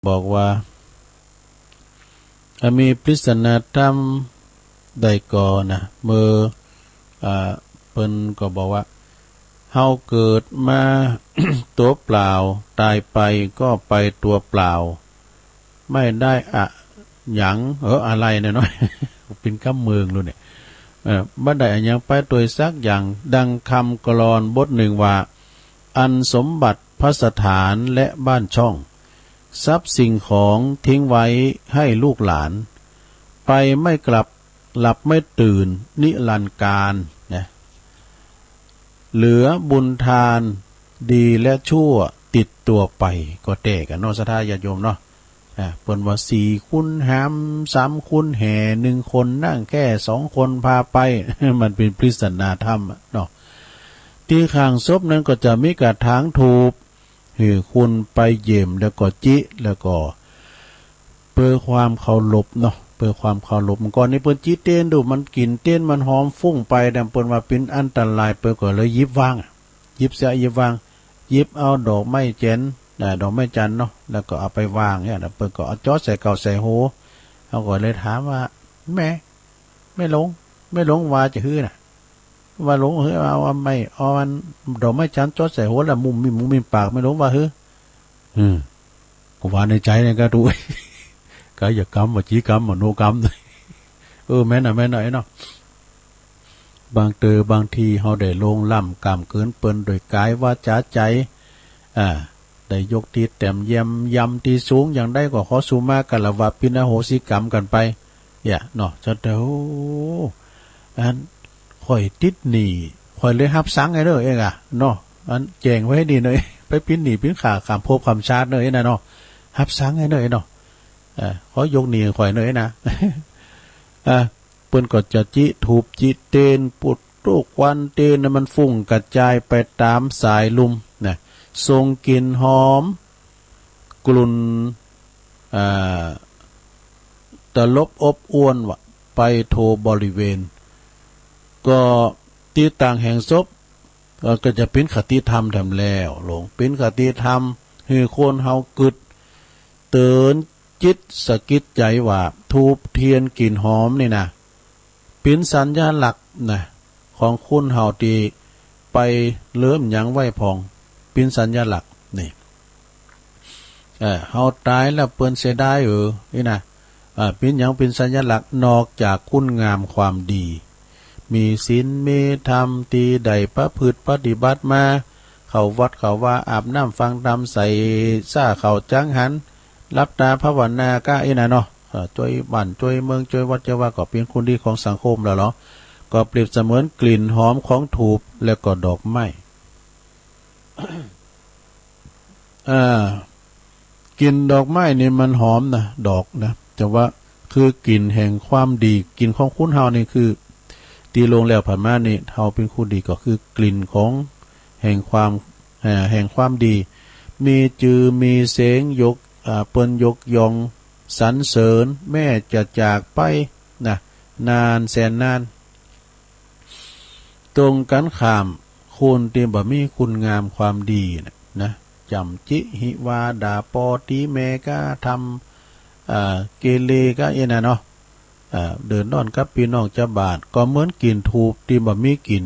บอกว่ามีปริศนาธรรมใดก่อนะเมื่อเพิ่นก็บอกว่าเฮาเกิดมา ตัวเปล่าตายไปก็ไปตัวเปล่าไม่ได้หยังอะไรเนี่ยเนาะ เป็นคำเมืองluônเนี่ยบ่ได้หยังไปตัวสักอย่างดังคำกลอนบทหนึ่งว่าอันสมบัติพระสถานและบ้านช่องทรัพย์สิ่งของทิ้งไว้ให้ลูกหลานไปไม่กลับหลับไม่ตื่นนิรันดร์การนะเหลือบุญทานดีและชั่วติดตัวไปก็เตะกันเนาะศรัทธาญาติโยมเนาะเปิ้นว่า4คุณหาม3คุณแห่1คนนั่งแค่2คนพาไป มันเป็นปริศนาธรรมเนาะที่ข้างศพนั้นก็จะมีกระถางทูบคุณไปเยี่ยมแล้วก็จิแล้วก็เพื่อความเคารพเนาะเพื่อความเคารพก่อนนี้เปิ้นจิเต้นดูมันกลิ่นเต้นมันหอมฟุ้งไปดังเปิ้นว่าเป็นอันตรายเปิ้นก็เลยหยิบวางหยิบเสียหยิบวางหยิบเอาดอกไม้เจนดอกไม้จันทร์เนาะแล้วก็เอาไปวางเนี่ยเปิ้นก็เอาจอดใส่เก่าใส่โหเขาก็เลยถามว่าแม่ไม่หลงว่าจะฮื้อน่ะว่าหลงเฮ้ยเอาไม่เอามันดอกไม้จันทร์จอดใส่โหแล้วมุมมีปากไม่หลงว่าฮื้อก็ว่าในใจเนี่ยก็ดู กายกรรมวจีกรรมมโนกรรมแม่น่ะเนาะบางทีเฮาได้ลงล่ำกรรมเกินเปิ้นโดยกายวาจาใจได้ยกทีแต้มเยี่ยมยำที่สูงอย่างได้ก็ขอสุมากันละว่าปินอโหสิกรรมกันไปเนาะจะเด้ออันข่อยติดหนี้ข่อยเลยรับสังไงเด้อเองเนาะอันแจ้งไว้ให้ดีหน่อยไปปินหนี้ปินขาขามภพคำชาติเด้อนะเนาะรับสังไงเด้อเนาะขอยกหนี้ข่อยหน่อยนะเปิ้นก็จะจิถูบจิเตนปุดโรคควันเตนมันฟุ้งกระจายไปตามสายลมนะทรงกลิ่นหอมกลุ่นตลบอบอวนวะไปโทบริเวณก็ตีต่างแห่งศพก็จะเป็นคติธรรมทำแล้วหลงเป็นคติธรรมให้คนเฮากึดเตือนจิตสะกิดใจว่าทูบเทียนกลิ่นหอมนี่นะเป็นสัญญาหลักนะของคุณเฮาที่ไปเริ่มหยังไว้พองเป็นสัญญาหลักนี่เฮาตายแล้วเปิ้นเสียดายนี่นะเป็นหยังเป็นสัญญาหลักนอกจากคุณงามความดีมีศีลมีธรรมตีใดประพฤติปฏิบัติมาเข้าวัดเข้าว่าอาบน้ำฟังธรรมใส่ซ่าเข้าจังหันรับตาภาวนาก็นะเนาะช่วยบ้านช่วยเมืองช่วยวัดจะว่าก็เป็นคุณดีของสังคมแล้วเนาะก็เปรียบเสมือนกลิ่นหอมของถูบแล้วก็ดอกไม้ กลิ่นดอกไม้นี่มันหอมนะดอกนะแต่ว่าคือกลิ่นแห่งความดีกลิ่นของคุณเฮานี่คือตีลงแล้วผ่านมานี่เฮาเป็นคุณดีก็คือกลิ่นของแห่งความดีมีจือมีเสียงยกเปิ้นยกยองสรรเสริญแม่จะจากไปนะนานแสนนานตรงกันข้ามคุณที่บ่มีคุณงามความดีนะจำจิหิวาดาปอตีเมกาทำเกเรก็นะเนาะเดินนอนกับพี่น้องจะบาดก็เหมือนกินทูบที่บ่มีกลิ่น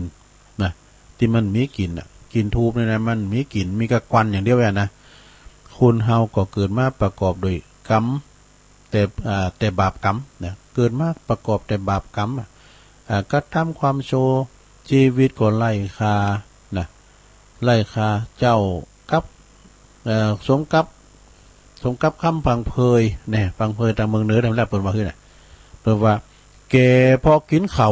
นะที่มันมีกลิ่นกินทูบนี่นะมันมีกลิ่นมีกระควันอย่างเดียวนะคุณเฮาก็เกิดมาประกอบโดยกรรมแต่บาปกรรมเนี่ยเกิดมาประกอบแต่บาปกรรมก็ทำความโชว์ชีวิตก็ไล่คานะไล่คาเจ้ากับสมกับคำพังเพยเนี่ยพังเพยทางเมืองเหนือทำแล้วเปิดมาขึ้นน่ะเปิดว่าแกพอกินเข่า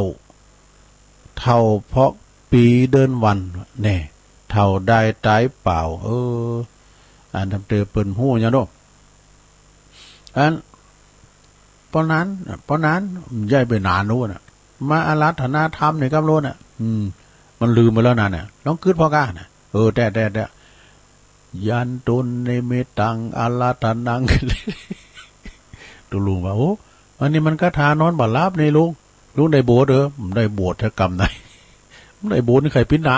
เท่าเพราะปีเดินวันเนี่ยเท่าได้ตายเปล่าทำเตอเปิ่นหู้เนี่ยเนาะเพราะนั้นย้ายไปนานนู้นมาอารัธนาธรรมเนี่ยครับโลน่ะมันลืมไปแล้วนั่นน่ะน้องคืดพ่อกาน่ะแต่ยันตุนในเมตังอารัธนังตุลุงว่าโอ้อันนี้มันก็ทานอนบ่ลาบในลุงได้โบสถ์ได้โบสถ์กรรมไหนได้โบสถ์นี่ใครพิจารณา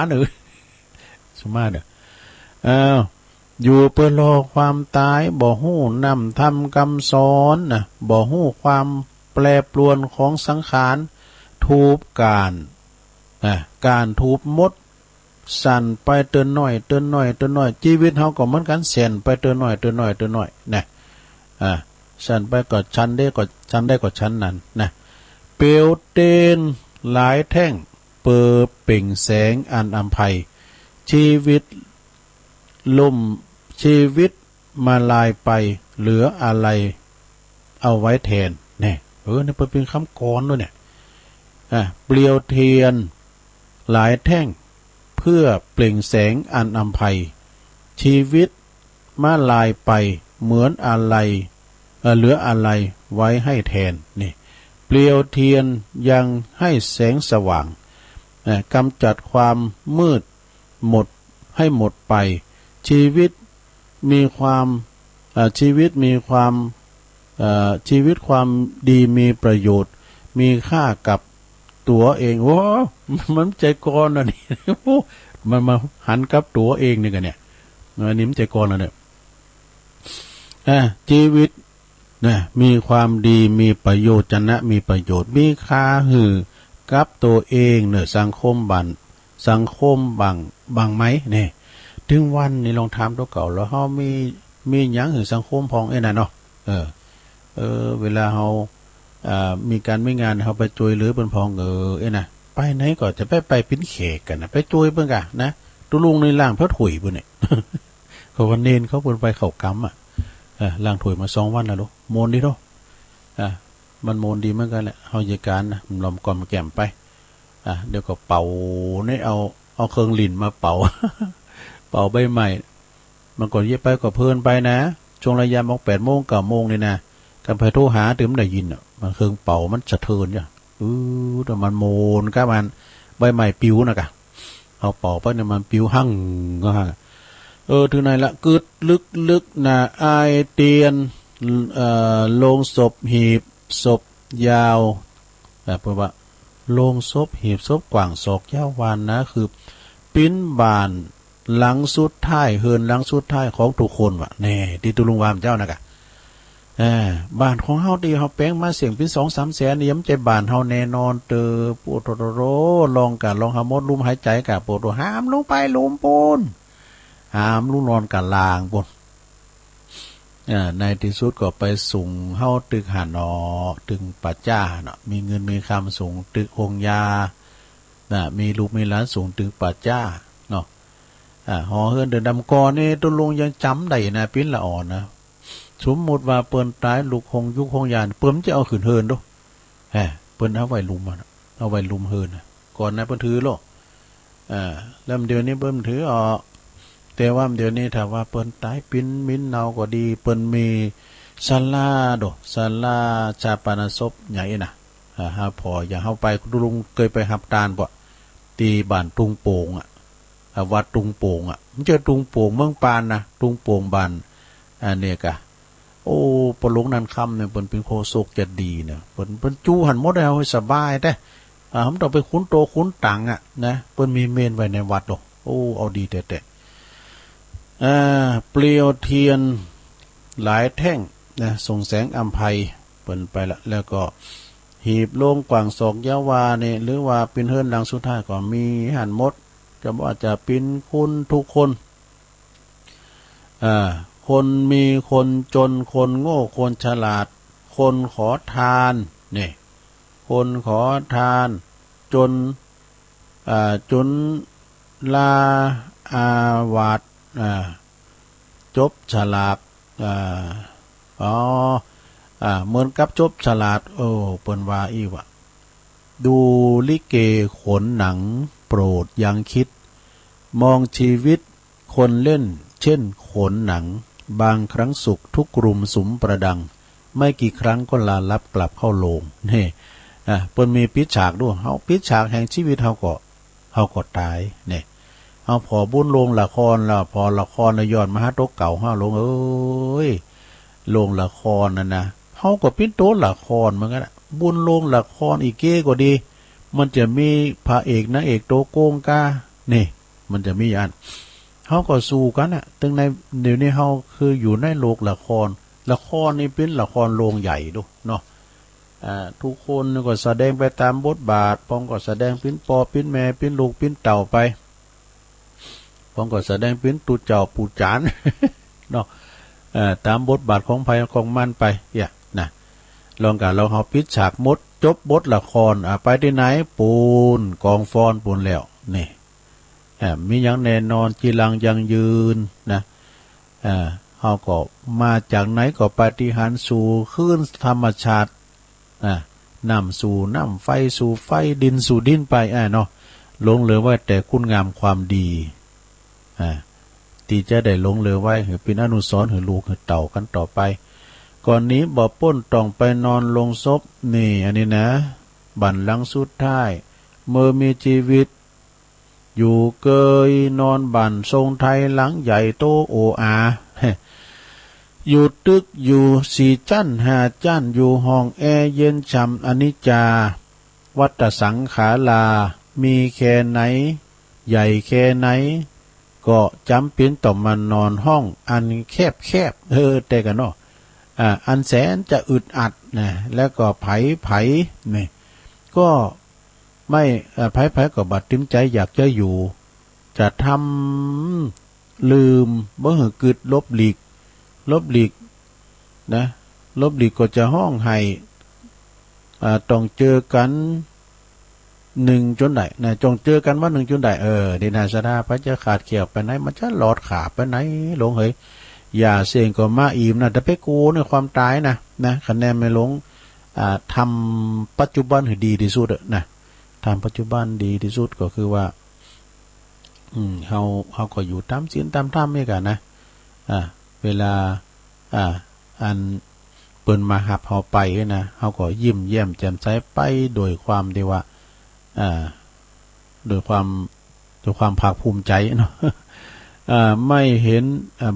สมาเนี่ย อยู่เพื่อรอความตายบ่ฮู้นำทำคำสอนนะบ่ฮู้ความแปรปรวนของสังขารทูบการทูบมดสั่นไปเตือนหน่อยเตือนหน่อยเตือนหน่อยชีวิตเฮาก็เหมือนกันเสียนไปเตือนหน่อยเตือนหน่อยเตือนหน่อยนะสั่นไปก็ชั้นได้ก็ชั้นได้ก็ชั้นนั้นนะเปลวเตนหลายแท่งเปิดเปล่งแสงอันอำไพชีวิตล่มชีวิตมาลายไปเหลืออะไรเอาไว้แทนเนี่ยนี่เป็นคำกรด้วยเนี่ยเปลียวเทียนหลายแท่งเพื่อเปล่งแสงอันอำไพชีวิตมาลายไปเหมือนอะไรเหลืออะไรไว้ให้แทนนี่เปลียวเทียนยังให้แสงสว่างกำจัดความมืดหมดให้หมดไปชีวิตมีความชีวิตความดีมีประโยชน์มีค่ากับตัวเองโอ้มันใจกรนะนี่มันมาหันกับตัวเองนี่กันเนี่ยอันนี้มันใจกรนะเนี่ยชีวิตนะมีความดีมีประโยชน์มีประโยชน์มีค่าหือกับตัวเองเนี่ยสังคมบังไหมเนี่ยถึงวันนี้ลองถามตัวเก่าแล้วเฮามีหยังหือสังคมพองน่ะเนาะเวลาเฮามีการไม่งานเฮาไปจุยหรือเปิ้นพองน่ะไปไหนก็จะไปปิ้นเขกกันนะไปจุยเปิ้นกะนะตุลุงในล่างพระถุยเปิ้นเนี่ย เขาวันเนนเขาเปิ้นไปเข้ากรรมล่างถุยมา2วันแล้วลูกโมนดิโตมันโมนดีเหมือนกันแหละเฮาเหตุการณ์นะลอมกอมแก้มไปเดี๋ยวก็เป่านี่เอาเครื่องลิ้นมาเป่า เป่าใบใหม่มันก่อนเย็บไปก็เพลินไปนะช่วงระยะมอง8 โมง 9 โมงนี่นะกันไปโทรหาถึงได้ยินมันเครื่องเป่ามันสะเทือนจ้ะแต่มันโมนก็มันใบใหม่ปิวนะกะเอาเป่าไปเนี่ยมันปิวหั่งก็ถึงไหนละกึดลึกนะอายเตียนโลงศพหีบศพยาวเพราะว่าโลงศพหีบศพกว่างศอกยาววานนะคือปิ้นบานหลังสุดท้ายเฮินหลังสุดท้ายของทุกคนว่ะแน่ที่ตุลุงวามเจ้านะกะบ้านของเฮาที่เฮาแปลงมาเสียงเป็น 2-3 แสนนี่ย้ำใจบ้านเฮาแน่นอนเตอปวดโรลองกะลองหาหมดลุมหายใจกะปวดห้ามลงไปลุมปูนห้ามลุนอนกะลางบนในที่สุดก็ไปสูงเฮาตึกหานอตึงป่าจ้าเนาะมีเงินมีคำสูงตึกองยามีลูกมีหลานสูงตึกป่าจ้าเนาะหอเฮือนเดินดำกอนี่ตุลุงยังจำได้นะปิ้นละอ่อนนะสมมุติว่าเปิ้นตายลูกคงยุคคงยานเปิ้นจะเอาขืนเฮินดูเปิ้นเอาไว้ลุมเอาไว้ลุมเฮินก่อนนะเปิ้นถือโลแล้วเดี๋ยวนี้เปิ้นถือแต่ว่าเดี๋ยวนี้ถ้าว่าเปิ้นตายปิ้นมิ้นเนาก็ดีเปิ้นมีศาลาชาปนศพใหญ่น่ะพออย่าเฮาไปลุงเคยไปหับตาลบ่ตีบ้านตุงโป่งวัดตุงโป่งมันเจอตุงโป่งเมืองปานนะตุงโป่งบ้านเนี่ยกะโอ้ปลงนันคำเนี่ยเปิ้นเป็นโคโซกจะดีเนี่ยเปิ้นจู้หันหมดแล้วให้สบายแต่ผมต้องไปคุ้นโตคุ้นตังนะเปิ้นมีเมนไว้ในวัดโอ้เอาดีแต่เปลียวเทียนหลายแท่งนะส่งแสงอำไพเปิ้นไปละแล้วก็หีบโลงกว่างศอกยาวาเนี่ยหรือว่าเป็นเฮิรนหลังสุดท้ายก็มีหันหมดจะว่าจะเป็นคุณทุกคนคนมีคนจนคนโง่คนฉลาดคนขอทานเนี่ยคนขอทานจนลาอาวาดจบฉลาดเหมือนกับจบฉลาดเปิ้นว่าอีวะดูลิเกขนหนังโปรดยังคิดมองชีวิตคนเล่นเช่นขนหนังบางครั้งสุขทุกรุมสุมประดังไม่กี่ครั้งก็ลาลับกลับเข้าโลงนี่เปิ้นมีปิดฉากด้วยเฮาปิดฉากแห่งชีวิตเฮาก็ตายเนี่ยเฮาพอบุญโรงละครแล้วพอละครย้อนมาหาโตเก่าเฮาลงโรงละครนั่นนะเฮาก็ปิดโตละครเหมือนกันบุญโรงละครอีกเก้ก็ดีมันจะมีพระเอกนางเอกโตโกงกานี่มันจะมีอันเฮ เขาก็สู้กันอ่ะตึงในเดี๋ยวนี้เขาคืออยู่ในโลกละครนี่เป็นละครโรงใหญ่ดูเนาะทุกคนก็แสดงไปตามบทบาทพองก็แสดงเป็นปอเป็นแม่เป็นลูกเป็นเต่าไปพองก็แสดงเป็นตูเจ้าปู่จาน เนาะตามบทบาทของไผของมันไปนะลองกันเราเฮาปิดฉากมดจบบทละครไปที่ไหนปูนกองฟอนปูนแล้วนี่มีอย่างแน่นอนจีรังยังยืนนะเฮาก็มาจากไหนก็ปาฏิหาริย์สู่คลื่นธรรมชาติน้ำสู่น้ำไฟสู่ไฟดินสู่ดินไปเนาะหลงเหลือไว้แต่คุณงามความดีที่จะได้หลงเหลือไว้ให้เป็นอนุสรณ์ให้ลูกให้เต่ากันต่อไปก่อนนี้บ่ป้นต้องไปนอนลงศพนี่อันนี้นะบันลังสุดท้ายเมื่อมีชีวิตอยู่เกยนอนบันทรงไทยหลังใหญ่โตโออาอยู่ตึกอยู่สี่จั่นห้าจั่นอยู่ห้องแอร์เย็นช่ำอนิจจาวัฏสังขารามีแค่ไหนใหญ่แค่ไหนก็จำเป็นต้องมานอนห้องอันแคบแต่กันเนาะอันแสนจะอึดอัดนะแล้วก็ไผนี่ก็ไม่ไผก็บัดติ้มใจอยากจะอยู่จะทำลืมบ่หือกึดลบหลีกนะลบหลีกก็จะห้องให้ต้องเจอกันหนึ่งจนได้นะจงเจอกันว่าหนึ่งจนได้ดินาสดาพระจะขาดเขียวไปไหนมันจะหลอดขาไปไหนหลงเฮ้ยอย่าเสี่ยงก็มาอิ่มนะแต่ไปกูในความตายนะคะแนนไม่หลงทำปัจจุบันให้ดีที่สุดนะทำปัจจุบันดีที่สุดก็คือว่าเขาก็อยู่ตามศีลตามธรรมนี่กันนะเวลาอันเปิ่นมาหับเขาไปนะเขาก็ยิ้มแย้มแจ่มใสไปโดยความที่ว่าโดยความภาคภูมิใจเนาะไม่เห็น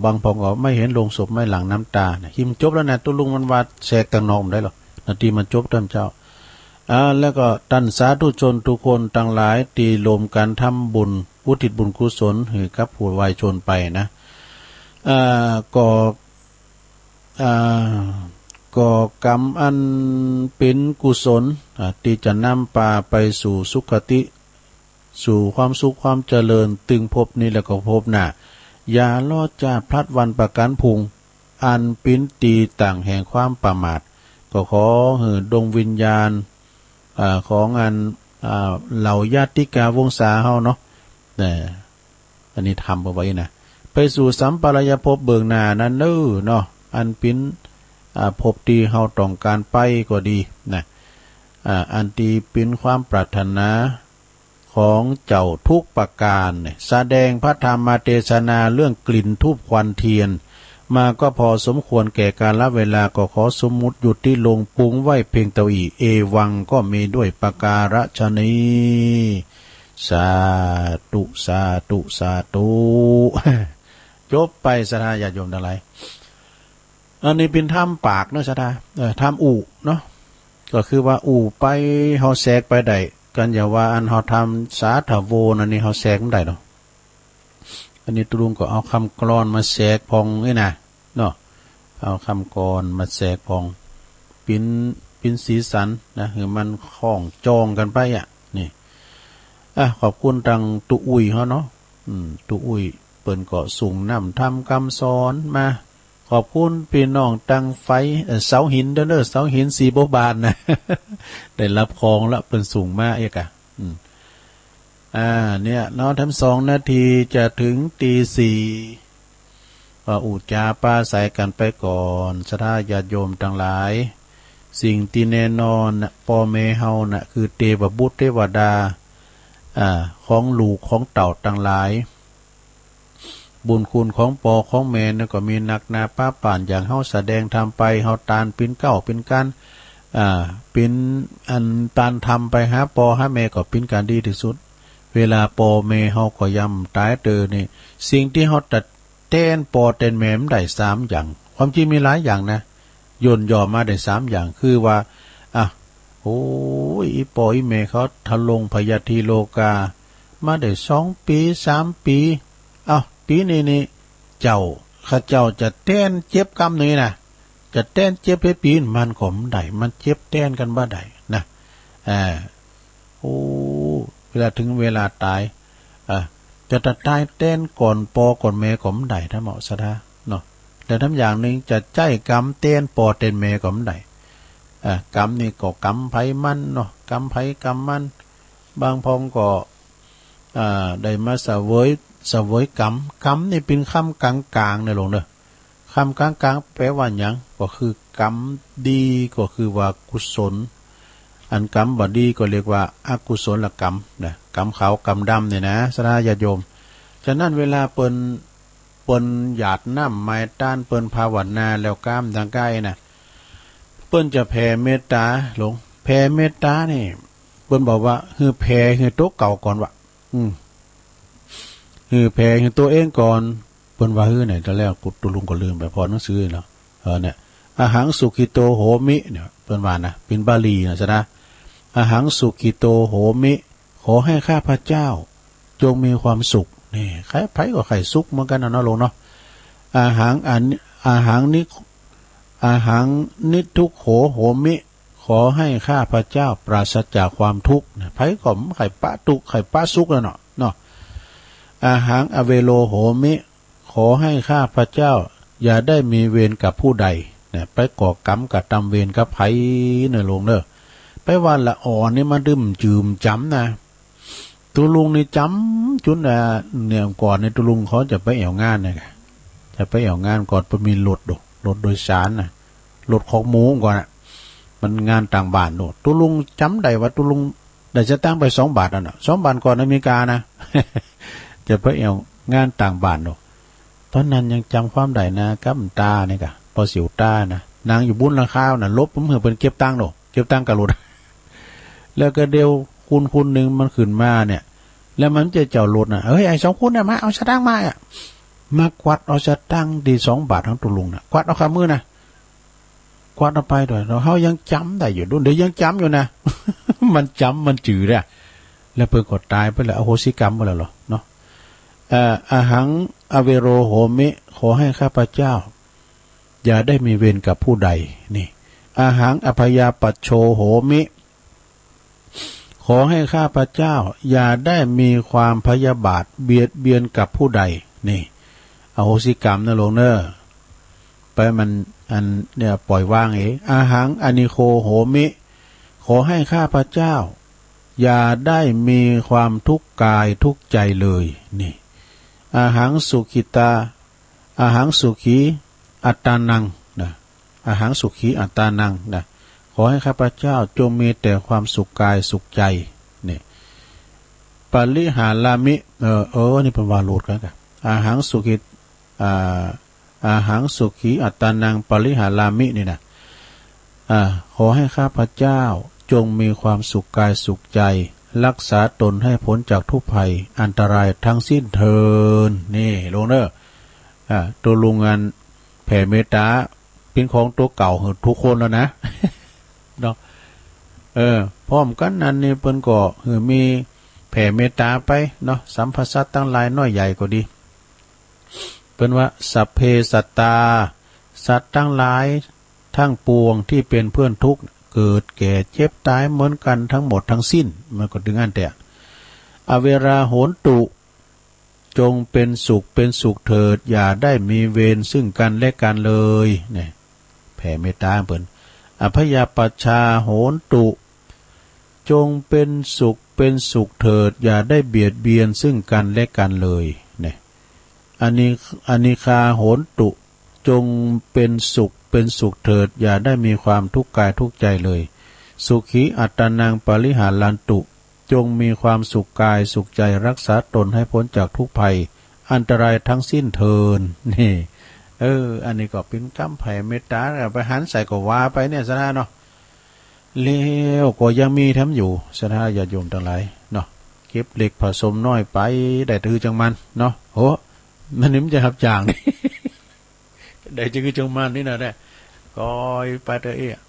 บางพองก็ไม่เห็นลงศพไม่หลั่งน้ำตาหิมจบแล้วนะตุลุงมันวาดแสกตังนองได้หรอนาทีมันจบท่านเจ้าแล้วก็ตันสาธุชนทุกคนทั้งหลายตีลมการทำบุญอุทิศบุญกุศลให้กับผู้วายชนไปนะก่อกรรมอันเป็นกุศลที่จะนำพาไปสู่สุคติสู่ความสุขความเจริญตึงภพนี้แล้วก็ภพหน้าอย่าลอดจะพลัดวันประกันพุงอันปิ้นตีต่างแห่งความประมาทก็ขอให้ดวงวิญญาณของอันเหล่าญาติกาวงศาเฮาเนาะอันนี้ทำเอาไว้นะไปสู่สัมปรายภพเบื้องหน้านั้นเนาะอันปิ้นภพที่เฮาต้องการไปก็ดีนะอันที่เป็นความปรารถนาของเจ้าทุกประการแสดงพระธรรมเทศนาเรื่องกลิ่นทูปควันเทียนมาก็พอสมควรแก่การละเวลาก็ขอสมมุติหยุดที่ลงปุงไว้เพียงเท่าอีเอวังก็มีด้วยประการฉะนี้สาธุสาธุสาธุจบไปสถาญาติโยมทั้งหลายอันนี้เป็นถ้ำปากเนาะสถาถ้ำอู่เนาะก็คือว่าอู่ไปเฮาแทรกไปได้กันอย่าว่าอันเฮาทำสาธโวนั่นนี่เฮาแทรกไม่ได้เนาะอันนี้ตุลุงก็เอาคำกลอนมาแทรกพองนี่นะเนาะเอาคำกลอนมาแทรกพองปิ้นสีสันนะคือมันคล้องจองกันไปนี่ขอบคุณทางตุอุ้ยเขาเนาะตุอุ้ยเปิ้นก็ส่งน้ำทำคำสอนมาขอบคุณพี่น้องตังไฟเสาหินเด้อเสาหินสีโบบานนะ ได้รับของแล้วเปิ้นสูงมากเนี่ยเนาะทั้ง2 นาทีจะถึงตี 4ก็อุจจาปาใส่กันไปก่อนศรัทธาญาติโยมทั้งหลายสิ่งที่แน่นอนพ่อแม่เฮาคือเทวบุตรเทวดาของลูกของเต่าทั้งหลายบุญคุณของปอของแม่ก็มีนักนาป้าป่านอย่างเฮาแสดงทำไปเฮาตานเป็นเก้าเป็นกันเป็นอันตานทำไปหาปอหาแม่ก็เป็นการดีที่สุดเวลาปอแม่เฮาก็ย่ำตายนี่สิ่งที่เฮาตัดแต้นปอแต้นแม่มได้3อย่างความจริงมีหลายอย่างนะย่นย่อมาได้3อย่างคือว่าโอ้ยอีปออีแม่เขาทะลงพยาธิโลกามาได้2 ปี 3 ปี ปีนี้เจ้าข้าเจ้าจะเต้นเจ็บกำนี้นะจะเต้นเจ็บให้ปีนมันขมได้มันเจ็บเต้นกันบ่ได้นะโอ้เวลาถึงเวลาตายจะตายเต้นก่อนปอก่อนแม่ขมได้ถ้าเหมาะซะนะเนาะแต่ทั้งอย่างหนึ่งจะใจกำเต้นปอเต้นแม่ขมได้กำนี่ก็กำไผมันเนาะกำไผกำมันบางพองก็ได้มาเสวยกำนี่เป็นคำกลางๆในหลวงเด้อคำกลางๆแปลว่าหยังก็คือกรรมดีก็คือว่ากุศลอันกรรมบ่ดีก็เรียกว่าอกุศลกรรมนะกรรมขาวกรรมดำเนี่ยนะสนาญาติโยมฉะนั้นเวลาเปิ้นหยาดน้ำไม้ต้านเปิ้นภาวนาแล้วกล้ามทางกายนะเปิ้นจะแผ่เมตตาหลวงแผ่เมตตานี่เปิ้นบอกว่าคือแผ่คือโต๊ะเก่าก่อนวะคือแผ่คือตัวเองก่อนเปิ้นว่าไหนตอนแรกกุตุลุงก็ลืมไปพอหนังสือเนาะเนี่ยอาหังสุขิโตโหมิเนี่ยเปิ้นว่านะเป็นบาลีนะซะนะอาหังสุขิโตโหมิขอให้ข้าพเจ้าจงมีความสุขนี่ใครไผก็ใครสุขเหมือนกันนะลงเนาะอาหังนิทุกโหมิขอให้ข้าพเจ้าปราศจากความทุกข์ไผก็ไข่ปะทุกข์ไข่ปะสุขแล้วเนาะอาหังอเวโลโหมิขอให้ข้าพเจ้าอย่าได้มีเวรกับผู้ใดเนี่ยไปก่อกรรมกับตำเวรกับไผเนี่ยลงเด้อไปว่าละอ่อนนี่มันดื่มจืมจำนะตัวลุงนี่จำจุนเนี่ยก่อนในตัวลุงเขาจะไปแอวงานเนี่ยจะไปแอวงานก่อนไปมีรถโดยสารนะรถของหมูก่อนมันงานต่างบ้านโดตัวลุงจำได้ว่าตัวลุงได้จะตั้งไป2 บาทน่ะ2 บาทก่อนอเมริกานะ จะไปแอวงานต่างบ้านโดตอนนั้นยังจำความได้นะกับตาเนี่ยกะพอสิวตานะนางอยู่บุญราคาน่ะลบผมเหือเป็นเก็บตังค์โดเก็บตังค์กับรถ แล้วก็เดียวคุณหนึ่งมันขึ้นมาเนี่ยแล้วมันจะเจ้ารถน่ะเฮ้ยไอ้2 คนน่ะมาเอาสตางค์มาอะมากวัดเอาสตางค์ดี2 บาททั้งตุลุงน่ะกวัดเอาคำมือนะกวัดเอาไปด้วยเราเฮายังจำได้อยู่ด้วยเดี๋ยวยังจำอยู่นะ มันจำมันจืดเนี่ยแล้วเพิ่งกดตายไปแล้วอโหสิกรรมไปแล้วเหรอเนาะอาหังอเวโรโหมิขอให้ข้าพเจ้าอย่าได้มีเวรกับผู้ใดนี่อาหังอภยาปัชโชโหมิขอให้ข้าพเจ้าอย่าได้มีความพยาบาทเบียดเบียนกับผู้ใดนี่อโหสิกรรมนะหลวงเนอไปมันอันเนี่ยปล่อยวางอาหังอนิโคโหมิขอให้ข้าพเจ้าอย่าได้มีความทุกข์กายทุกข์ใจเลยนี่อาหังสุขิตาอาหังสุขีอัตตานังนะอาหังสุขีอัตตานังนะขอให้ข้าพเจ้าจงมีแต่ความสุขกายสุขใจนี่ปริหารามินี่เป็นวาโลดกันอาหังสุขิอาหังสุขีอัตตานังปริหารามินี่นะขอให้ข้าพเจ้าจงมีความสุขกายสุขใจรักษาตนให้พ้นจากทุกภัยอันตรายทั้งสิ้นเทินนี่ลงเนอตัวลุงงานแผ่เมตตาเป็นของตัวเก่าทุกคนแล้วนะ เนาะพร้อมกันนั้นนี่เปิ้นก็มีแผ่เมตตาไปเนาะสัมภสัตตั้งหลายน้อยใหญ่ก็ดีเปิ้นว่าสัพเพสัตตาสัตว์ทั้งหลายทั้งปวงที่เป็นเพื่อนทุกข์เกิดแก่เจ็บตายเหมือนกันทั้งหมดทั้งสิ้นมันก็ถึงอันแต่อเวราโหนตุจงเป็นสุขเถิดอย่าได้มีเวรซึ่งกันและกันเลยเนี่ยแผ่เมตตาเปิ้นอภยปัชชาโหนตุจงเป็นสุขเถิดอย่าได้เบียดเบียนซึ่งกันและกันเลยเนี่ยอานิคาโหนตุจงเป็นสุขเถิดอย่าได้มีความทุกข์กายทุกข์ใจเลยสุขีอัตตานังปริหารันตุจงมีความสุขกายสุขใจรักษาตนให้พ้นจากทุกภัยอันตรายทั้งสิ้นเทินนี่อันนี้ก็เป็นคำแผ่เมตตาไปหันใส่ก็ว่าไปเนี่ยสนะเนาะเลวก็ยังมีทำอยู่สนะญาติโยมทั้งหลายเนาะเก็บเหล็กผสมน้อยไปได้ถือจังมันเนาะโหมันนิ่มจะหับจางนี่ ได้จะคือจังมันนี่นะได้ก็ไปเถอะ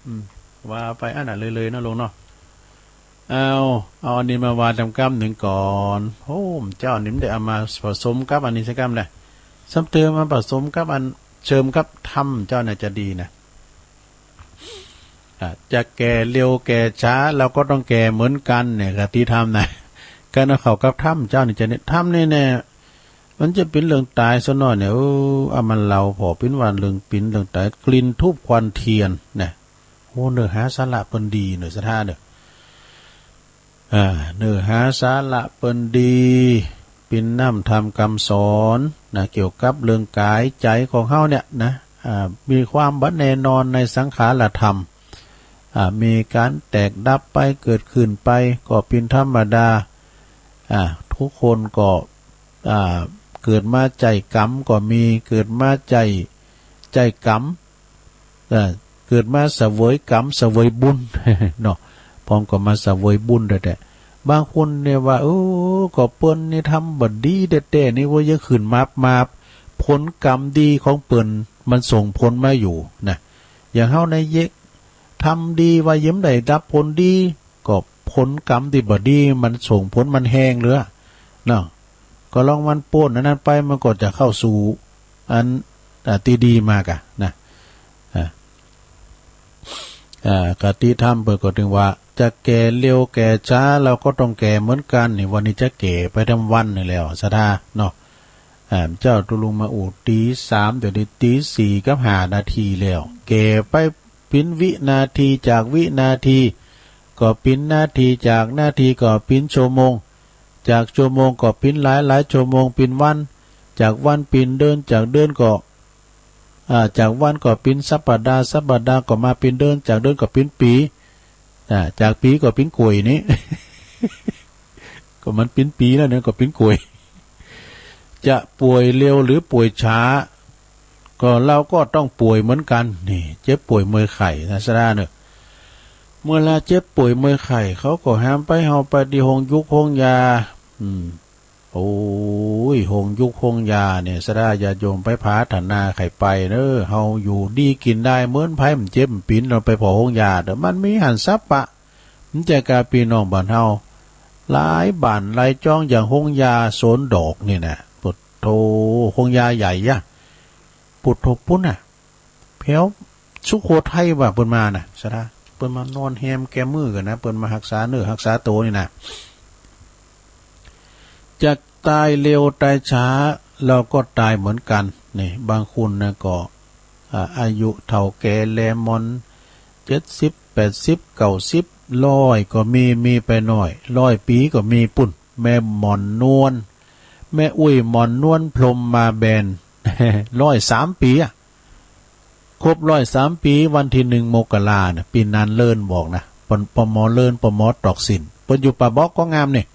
ว่าไปอันนั้นเลยนะลงเนาะเอาอันนี้มาวาดทำกรรมหนึ่งก่อนโอ้เจ้านิ่มได้เอามาผสมกับอันนี้สักกรรมเลย ซ้ำเติมมาผสมกับอันเชิมกับทำเจ้าน่าจะดีนะจะแก่เร็วแก่ช้าเราก็ต้องแก่เหมือนกันเนี่ยกติธรรมนะการเอาเข้ากับถ้ำเจ้านี่จะเนี่ยถ้ำนี่แน่มันจะเป็นเรื่องตายซะหน่อยเนี่ยเอามันเราพอเป็นวันเรื่องปิ้นเรื่องตายกลิ่นทูบควันเทียนเนี่ยโอ้เนื้อหาสาระเปิ้นดีเนื้อสะท่าเด้อเนื้อหาสาระเปิ้นดีเป็นน้ำทำคำสอนนะเกี่ยวกับเรื่องกายใจของเฮาเนี่ยนะมีความบัดแน่นอนในสังขารธรรมมีการแตกดับไปเกิดขึ้นไปก็เป็นธรรมดาทุกคนก็เกิดมาใจกรรมก็มีเกิดมาใจกรรมเกิดมาเสวยกรรมเสวยบุญ เนาะพร้อมก็มาเสวยบุญแต่บางคนเนี่ยว่าก็เปิ้นนี่ทำบัดดีแต่นี่ว่าจะขึ้นมาผลกรรมดีของเปิ้นมันส่งผลมาอยู่นะอย่างเฮาในเยกทำดีว่ายิ้มได้รับผลดีก็ผลกรรมที่บัดดีมันส่งผลมันแห้งเหลือเนาะก็ลองมันโป้นนั้นไปมันก็จะเข้าสู่อันที่ดีมากะนะกติธรรมเปิดก็ถึงว่าจะแก่เร็วแก่ช้าเราก็ต้องแก่เหมือนกันนี่วันนี้จะแก่ไปทั้งวันนี่แล้วสะท่าเนาะเจ้าตุลุงมาตี3เดี๋ยวนี้ตี4กับ5นาทีแล้วแก่ไปปิ้นวินาทีจากวินาทีก็ปิ้นนาทีจากนาทีก็ปิ้นชั่วโมงจากชั่วโมงก็ปิ้นหลายชั่วโมงปิ้นวันจากวันปิ้นเดินจากเดินก็จากวันก็ปิ้นสัปดาห์ก็มาปิ้นเดินจากเดินก็ปิ้นปีจากปีก็ปิ้นกล้วยนี้ ก็มันปิ้นปีแล้วเนี่ยก็ปิ้นกล้วยจะป่วยเร็วหรือป่วยช้าก็เราก็ต้องป่วยเหมือนกันนี่เจ็บป่วยเมื่อยไข้นะสระเนี่ยเมื่อลาเจ็บป่วยเมื่อยไข้เขาก็ห้ามไปเฮาไปที่โรงยุกโรงยาโอ้ยโรงยุกโรงยาเนี่ยสระอย่าโยมไปพาถันนาไข่ไปเด้อเฮาอยู่ดีกินได้เหมือนไผมันเจ็บมันปิ้นเราไปพอโรงยาเด้อมันมีหันซับปะมันจะกลายพี่น้องบ้านเฮาหลายบ้านหลายจ้องอย่างโรงยาโสนดอกนี่นะปุถโธโรงยาใหญ่ยะปุถโธปุ่นน่ะแพ้วสุโขทัยว่าเปิ้นมาน่ะสระเปิ้นมานอนแฮมแกมือกันนะเปิ้นมารักษาเนื้อรักษาโตนี่นะจะตายเร็วตายช้าเราก็ตายเหมือนกันนี่บางคนนะก็อายุเท่าแก่แลมอน70 80 90 100ก็มีไปหน่อย100 ปีก็มีปุ่นแม่หมอนนวลแม่อุ้ยหมอนนวลพรหมมาแบน 103 ปีครบ103 ปีวันที่1 มกราคมปีนั้นเลิ่นบอกนะปมเลิ่นปมตอกสินเปิ้นอยู่ป่าบอกก็งามนี่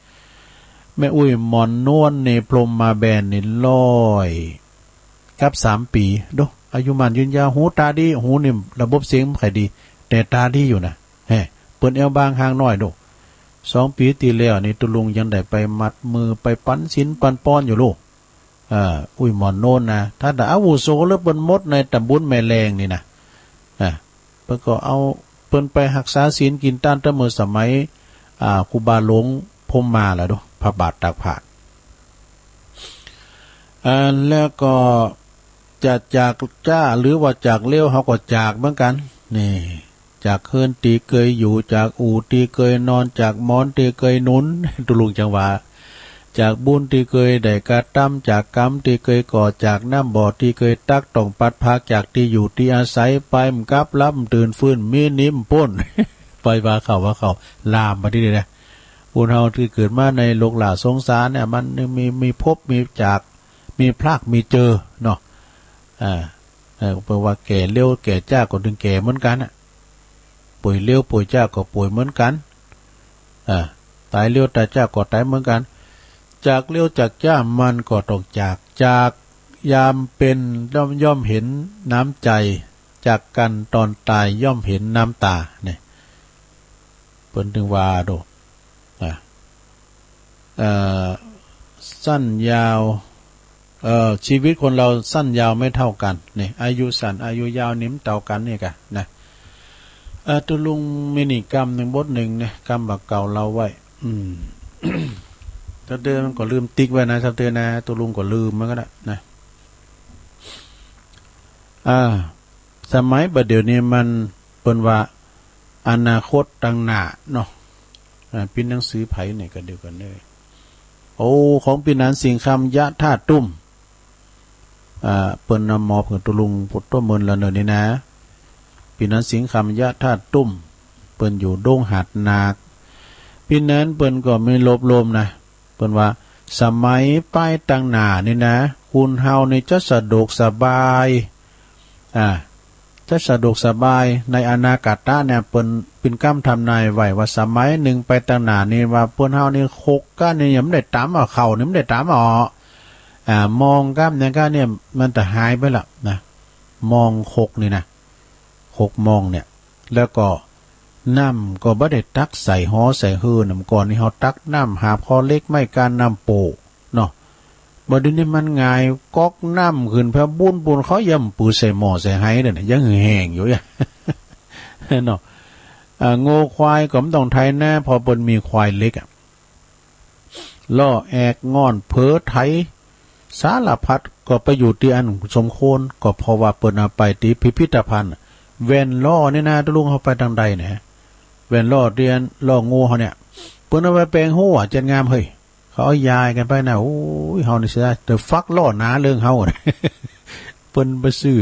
แม่อุ้ยหมอนนวลนี่พรหมมาแบนนี่103 ปีดูอายุมันยืนยาวหูตาดีหูนี่ระบบเสียงไข่ดีแต่ตาดีอยู่นะเปิ้นเอวบางห่างน้อยดู2 ปีตีแล้วนี่ตุลุงยังได้ไปมัดมือไปปั้นสินปั้นป้อนอยู่ลูกอุ้ยหมอนโน่นนะถ้าแต่อาวุโสแล้วเปิ้นมดในตำบลแม่แรงนี่นะเปิ้นก็เอาเปิ้นไปรักษาศีลกินต้านแต่เมื่อสมัยครูบาหลวงพรหมมาแล้วดูพระบาทตากผ้าแล้วก็จะจากจ้าหรือว่าจากเลี้ยวเขาก็จากเหมือนกันนี่จากเคินตีเกยอยู่จากอู่ตีเกยนอนจากมอนตีเกยหนุนตุลุงจังหวะจากบุญที่เคยได้กระทำจากกรรมที่เคยก่อจากน้ำบ่อที่เคยตักต้องปัดพักจากที่อยู่ที่อาศัยไปมกับลับตื่นฟื้นมีนิ่มป้น ไปว่าเขาลามมาที่นี่นะบุญเฮาที่เกิดมาในโลกหลาสงสารเนี่ยมันมีพบมีจากมีพลากมีเจอเนาะแปลว่าแก่เลี้ยวแก่จ้าก็ถึงแก่เหมือนกันป่วยเลี้ยวป่วยจ้าก็ป่วยเหมือนกันตายเลี้ยวตายจ้าก็ตายเหมือนกันจากเลี้ยวจากจ้ามันก็ต้องจากยามเป็นย่อมเห็นน้ำใจจากกันตอนตายย่อมเห็นน้ำตาเนี่ยเปิ้นถึงว่าโดสั้นยาวชีวิตคนเราสั้นยาวไม่เท่ากันนี่อายุสั้นอายุยาวนิ่มเท่ากันนี่กะนะตุลุงมินิกรรมหนึ่งบทหนึ่งเนี่ยกรรมบักเก่าเราไว้ถ้าเดินมันก็ลืมติ๊กไว้นะถ้าเดินนะตุลุงก็ลืมมันก็ได้นะ สมัยบัดเดี๋ยวนี้มันเปิ้นว่าอนาคตตั้งหน้าเนาะพิมพ์หนังสือไผเนี่ยก็เดียวกันเลยโอ้ของปีนั้นสิ่งคำยะธาตุตุ้มเปิ้นนำหมอเพิ่นตุลุงพุทธมนต์ละเนนี่นะปีนั้นสิงคำยะธาตุตุ้มเปิ้นอยู่ดงหาดนาคปีนั้นเปิ้นก็ไม่ลบลมนะเปิ้นว่าสมัยป้ายตั้งหน้านี่นะคุณเฮานี่จะสะดวกสบายจะสะดวกสบายในอนาคตเนี่ยเปิ้นเป็นกำทำนายไว้ว่าสมัยหนึ่งไปตั้งหน้านี่ว่าเปิ้นเฮานี่คกก้านนี่ยังไม่ได้ตามเอาเข้านี่ไม่ได้ตามเอามองกล้ามเนี่ยก็เนี่ยมันแต่หายไปละนะมองคกนี่นะคกมองเนี่ยแล้วก็น้ำก็บ่ได้ตักใส่ฮ้อใส่ฮื้อน้ำก่อนนี่เฮาตักน้ำหาพอเล็กไม่การน้ำโปเนาะบ่ได้นี่มันง่ายก๊อกน้ำขึ้นเพื่อบุญเขาย่ำปือใส่หม้อใส่ไหเด้อยังแห้งอยู่อ่ะเนาะโง่ควายก็ต้องไทยแน่พอเปิ้นมีควายเล็กล่อแอกงอนเผอไถสารพัดก็ไปอยู่ที่อันสมโคนก็เพราะว่าเปิ้นเอาไปที่พิพิธภัณฑ์แว่นล้อนี่นะตะลุงเฮาไปทางใดเนี่ยแว่นล้อเรียนล้องูเฮาเนี่ยเปิ้นเอาไปแปลงหัวจัดงามเฮ้ยเขาเอายายกันไปนะโอ้ยเฮานี่สิได้แต่ฟักล้อหนาเรื่องเฮาเปิ้นไปซื้อ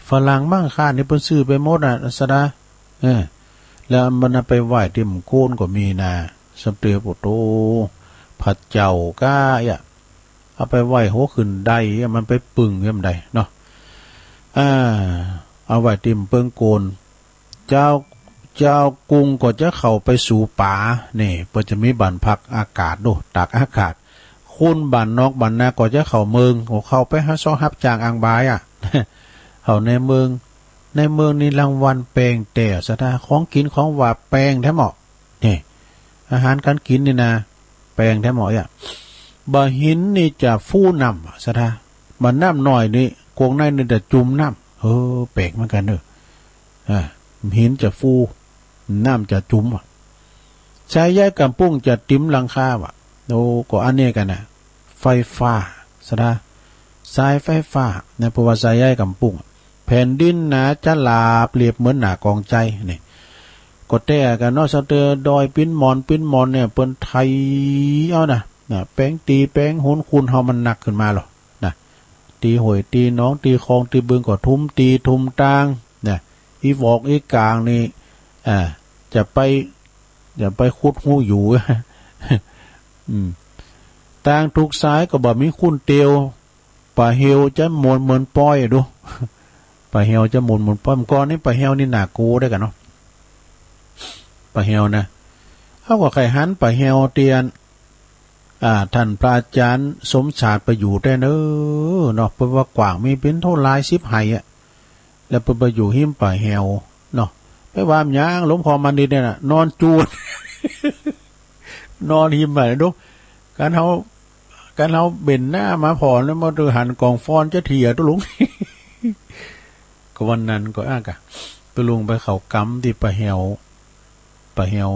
ฝรั่งมั่งค่านี่เปิ้นซื้อไปหมดน่ะสดาแล้วมันไปไหว้ที่หมู่โคนก็มีนะสำเตียปุโตผัดเจ้าก้าเอาไปไหว้หัวขึ้นได้มันไปปึ่งเงี้ยมันได้เนาะเอาไว้ติมเปิงโกนเจ้ากรุงก็จะเข้าไปสู่ป่านี่เพื่อจะมีบ้านพักอากาศดูตากอากาศคุณบ้านนอกบ้านนาก็จะเข้าเมืองเข้าไปหาซ้อฮับจางอ่างบายเข้าในเมืองนี่รางวัลแปลงแต่สถาของกินของว่าแปลงแท้เหมาะนี่อาหารการกินนี่นะแปลงแท้เหมาะบะหินนี่จะฟู่น้ำสถาบะน้ำหน่อยนี่กวงในนี่จะจุ่มน้ำแปลกเหมือนกันเนอะหินจะฟูน้ำจะจุ่มใช้ย้ายกำปุ้งจะติ้มหลังคาโอ้ก็อันนี้กันนะไฟฟ้าสถาสายไฟฟ้าในประวัติศาสตร์ย้ายกำปุ้งแผ่นดินนะจะลาเปรียบเหมือนหนากองใจนี่ก็แต่กันเนาะสเตอดอยปิ้นมอนเนี่ยเปิ้นไทยเอานะแป้งตีแป้งหุนคุณเฮามันหนักขึ้นมาหรอนะตีหวยตีน้องตีคลองตีบึงก็ทุ่มตีทุ่มตางเนี่ยอีวอกอีกลางนี่จะไปขุดหูอยู่ตางทุกสายก็บ่มีคุณเตียวป่าเฮวจะมนเหมือนป้อยดูป่าเฮวจะมนป้อยก่อนนี่ป่าเฮวนี่หนากูได้กันเนาะป่าเฮวนะเขาก็ไข่หันป่าเฮวเตียนท่านพระอาจารย์สมชาติไปอยู่ได้เนอะเนาะเพราะว่ากว่างมีเป็นเท่าลาย10ไหแล้วไปอยู่หิมป่าเฮวเนาะไปวามยางหลวงพ่อมันดีเนี่ยน่ะนอนจูด นอนหิมไปดูการเขาเบ่นหน้ามาผ่อนแล้วมาดูหันกองฟอนจะเถียตุลุง ก็วันนั้นก็ไปลุงไปเขากำที่ป่าเฮว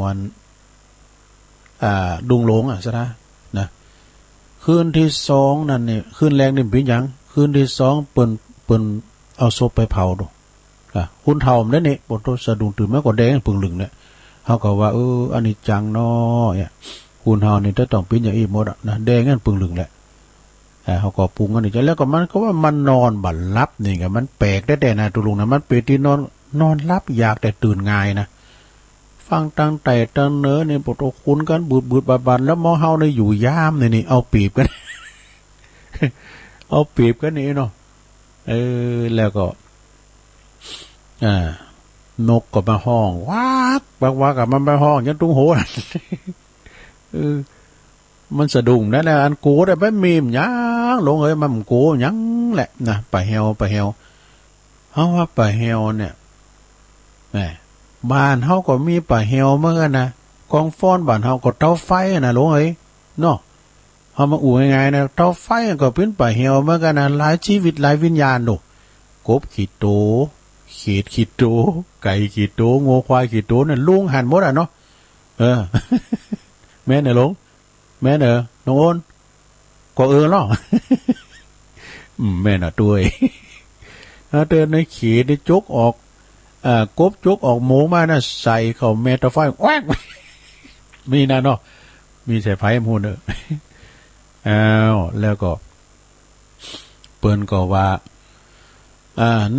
วันดุงหลงซะนะคืนที่2นั่นนี่คืนแรกนี่เป็นหยังคืนที่2เปิ้นเอาศพไปเผาดูคุณเฒ่านั่นนี่ปวดตัวสะดุ้งตื่นมาก็แดงปึงลึงเนี่ยเฮาก็ว่าอันนี้จังน้อคุณเฒ่านี่จะต้องเป็นอย่างอีหมดนะแดงงั้นปึงลึงแหละเฮาก็ปรุงอันนี้แล้วก็มันก็ว่ามันนอนบัดลับนี่ก็มันแปลกได้นะตุลุงนะมันเป็นที่นอนลับอยากแต่ตื่นง่ายนะฟังตั้งแต่ตั้งเนื้อนี่ปวดตัวคุ้นกันบูดบาดแล้วมอเฮานี่อยู่ยามนี่เอาปีบกัน เอาปีบกันนี่เนาะแล้วก็นกก็มาห้องวักกับมันไปห้องยันตุ้งโหมันสะดุ้งนั่นแหละอันกูได้ไปมีมยังลงเอ้ยมันกูยังแหละนะป่าเฮวเฮาว่าป่าเฮวเนี่ยแหมบ้านเฮาก็มีป่าเฮวเหมือนกันนะกองฟ้อนบ้านเฮาก็เตาไฟนะลงเอ้ยเนาะเฮามาอู่ง่ายๆนะเตาไฟก็เป็นป่าเฮวเหมือนกันนะหลายชีวิตหลายวิญญาณดูกบขีดโตขีดโตไก่ขีดโตงูควายขีดโตนั่นลุงหันหมดเนาะแม่เนี่ยลงแม่เนอะน้องโอนก็เนาะแม่น่ะด้วย เดินในขี่ได้จกออกกบจกออกหมูมานะใส่เข้าเมตาไฟแว้งมีนะเนาะมีสายไฟมูนเด้ออ้าวแล้วก็เปิ้นก็ว่า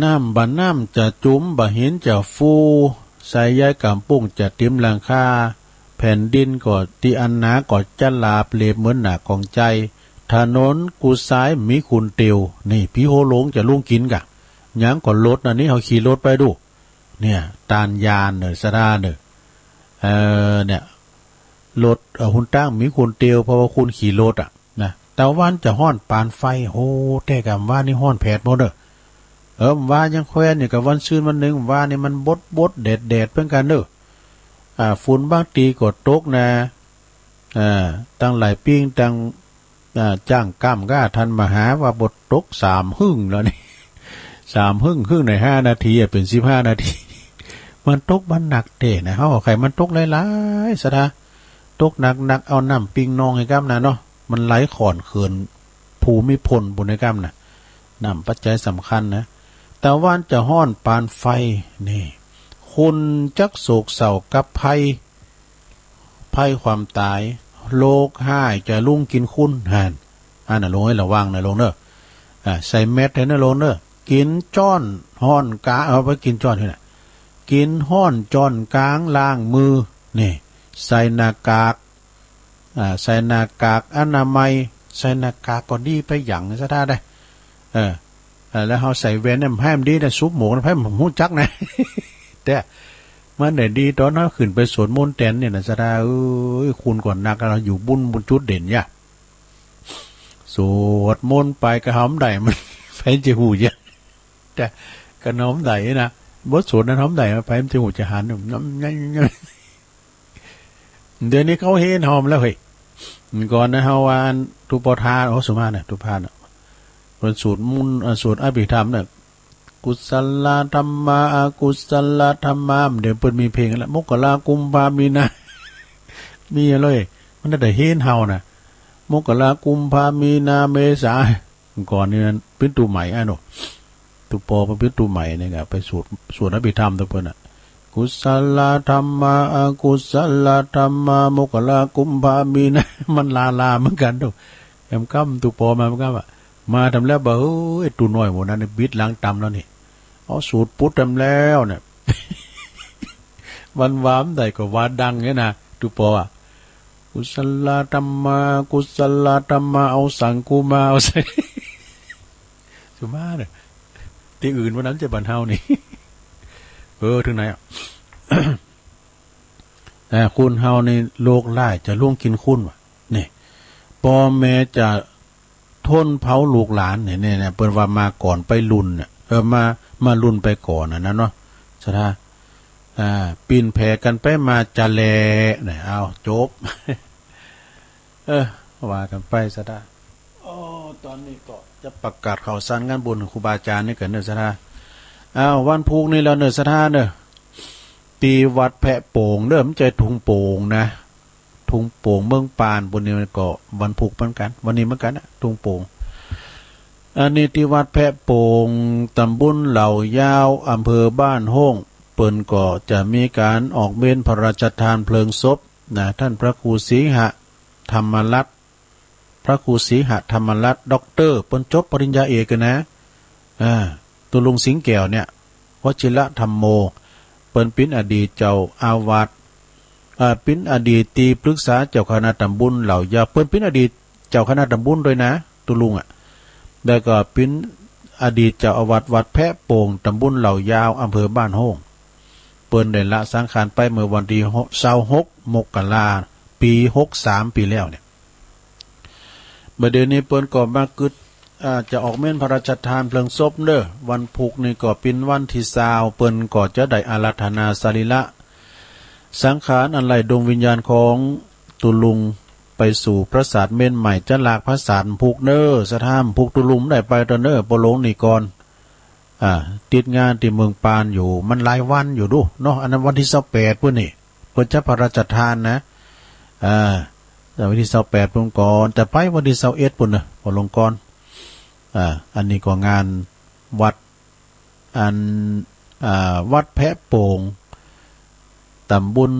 น้ำบะน้ำจะจุ้มบะเห็นจะฟูใส่ย้ายกำปุ้งจะเตรียมหลังคาแผ่นดินก็ที่อันหนาก็จะลาบเลบเหมือนหนาของใจถนนกูซ้ายมีคุณเตียวนี่พี่โหลงจะลุงกินกะยังก่อนรถนะนี่เขาขี่รถไปดูเนี่ยตานยานเนอสะดาเนอเนี่ยรถหุ่นตั้งมีคุณเตียวเพราะว่าคุณขี่รถนะแต่วันจะห้อนปานไฟโหแต่กำว่านี่ห้อนแผดหมดว่ายังแควนนี่กับวันซื่นวันหนึ่งว่านี่มันบดเด็ดเพื่อนกันเด้อฝุ่นบางตีกดตกนะตั้งหลายปิ้งตั้งจ้างก้ามก้าทันมาหาว่าบทตก3 หึ่งแล้วนี่3 หึ่งครึ่งใน5 นาทีเป็น15 นาทีมันตกมันหนักเด้นะเขาใครมันตกหลายๆสะดาตกหนักเอาน้ำปิงนองให้ก้ามนะเนาะมันไหลขอนเขื่อนภูมิพลบุญให้ก้ามนะน้ำปัจจัยสำคัญนะแต่ว่านจะห้อนปานไฟนี่คุณจักโศกเศร้ากับภัยความตายโลกห้ายจะลุ่งกินคุณหันน่ะลงให้ระวังนะลงเนอะใส่เม็ดให้นะลงเนอะกินจ้อนห้อนกาเอาไปกินจ้อนที่ไหนกินห้อนจ้อนกลางล้างมือนี่ใส่หน้ากากใส่หน้ากากอนามัยใส่หน้ากากก็ดีไปอย่างซะได้แล้วเขาใส่แว่นเนี่ยให้มันดีนะซุปหมูนะให้มันหูจักนะแต่มันเนี่ยดีตอนนั้นขึ้นไปสวนมนเต็นเนี่ยนะซะได้คุณก่อนนักเราอยู่บุญจุดเด่นเนี่ยสวดมนต์ไปกระหำใดมันไปจะหูเยอะแต่กระน้อมใดนะบทสวดนั้นหอมใดไปมันจะหูจะหันน้ำเดี๋ยวนี้เขาเห็นหอมแล้วเฮ้ยก่อนนะเฮาวานทุปทานสมาเนี่ยทุพานเป็นสูตรมุนสูตรอภิธรรมเนี่ยกุศลธรรมะกุศลธรรมะเดี๋ยวเปิดมีเพลงแล้วมกรากุมภามีนามีอะไรมันได้เห็นเฮานะมกรากุมภามีนาเมษาก่อนนี่นั้นเป็นตัวใหม่หนูตัวปอเป็นตัวใหม่เนี่ยไปสูตรอภิธรรมตัวเปิ้นกุศลธรรมะกุศลธรรมะมกรากุมภามีนามันลาเหมือนกันดูแอมกั้มตัวปอมาเหมือนกันมาทำแล้วบ่ตัวน้อยหมดนั้นบิดล้างตำแล้วนี่เอาสูตรพุทธทำแล้วเนี่ยวันวามใดก็ว่าดังเนี่ยนะตัวปอกุศลธรรมะกุศลธรรมะเอาสังกูมาเอาใส่สุมาเนี่ยที่อื่นวันนั้นจะบันเทานี่ถึงไหนคุณเฮาในโลกไล่จะล่วงกินคุณวะนี่พ่อแม่จะทนเผาลูกหลานเนี่ยเปิดว่ามาก่อนไปลุนเนี่ยมาลุนไปก่อนนะเนาะใช่ไหมปีนแผ่กันไปมาจะแลเนี่ยเอาจบว่ากันไปซะได้ตอนนี้ก็จะประกาศข่าวสารงานบุญครูบาอาจารย์นี่กันเนอะซะได้วันพุกนี่เราเนอะซะได้เนอะตีวัดแพะโป่งเริ่มใจถุงโป่งนะถุงโป่งเมืองปานบนนี้มันก็วันพุกเหมือนกันวันนี้เหมือนกันนะถุงโป่งอันนี้ที่วัดแพะโป่งตำบลเหล่ายาวอำเภอบ้านห้องเปิ้นก็จะมีการออกเม้นพระราชทานเพลิงศพนะท่านพระครูศรีหะธรรมรัตน์พระครูศรีหะธรรมรัตน์ด็อกเตอร์เปิ้นจบปริญญาเอกนะตัวลุงสิงแก้วเนี่ยวชิระธรรมโมเปิ้นเป็นอดีตเจ้าอาวาสเป็นอดีตตีปรึกษาเจ้าคณะตำบลเหล่ายาวเปิ้นเป็นอดีตเจ้าคณะตำบลด้วยนะตัวลุงแล้วก็เป็นอดีตเจ้าอาวาสวัดแพะโป่งตำบลเหล่ายาวอำเภอบ้านโฮงเปิ้นได้ละสังขารไปเมื่อวันที่26 มกราคมปี63ปีแล้วเนี่ยบัดเดี๋ยวนี้เปิ้นก็มากึดจะออกเม้นพระราชทานเพลิงศพเด้อวันพุกนี่ก็เป็นวันที่20เปิ้นก็จะได้อาราธนาสรีระสังขารอันไหลดวงวิญญาณของตุลุงไปสู่พระศาสเม่นใหม่จะลากพระศาสพุกเนอสถานพุกตุลุงได้ไปตอนเนอปลงนี่ก่อนติดงานที่เมืองปานอยู่มันหลายวันอยู่ดูเนาะอันนั้นวันที่28พุ่นนี่เพิ่นจะพระราชทานนะแต่วันที่28พุ่นก่อนแต่ไปวันที่21พุ่นน่ะพอลงก่อนอันนี้ก็งานวัด อันวัดแพะโป่งตำบล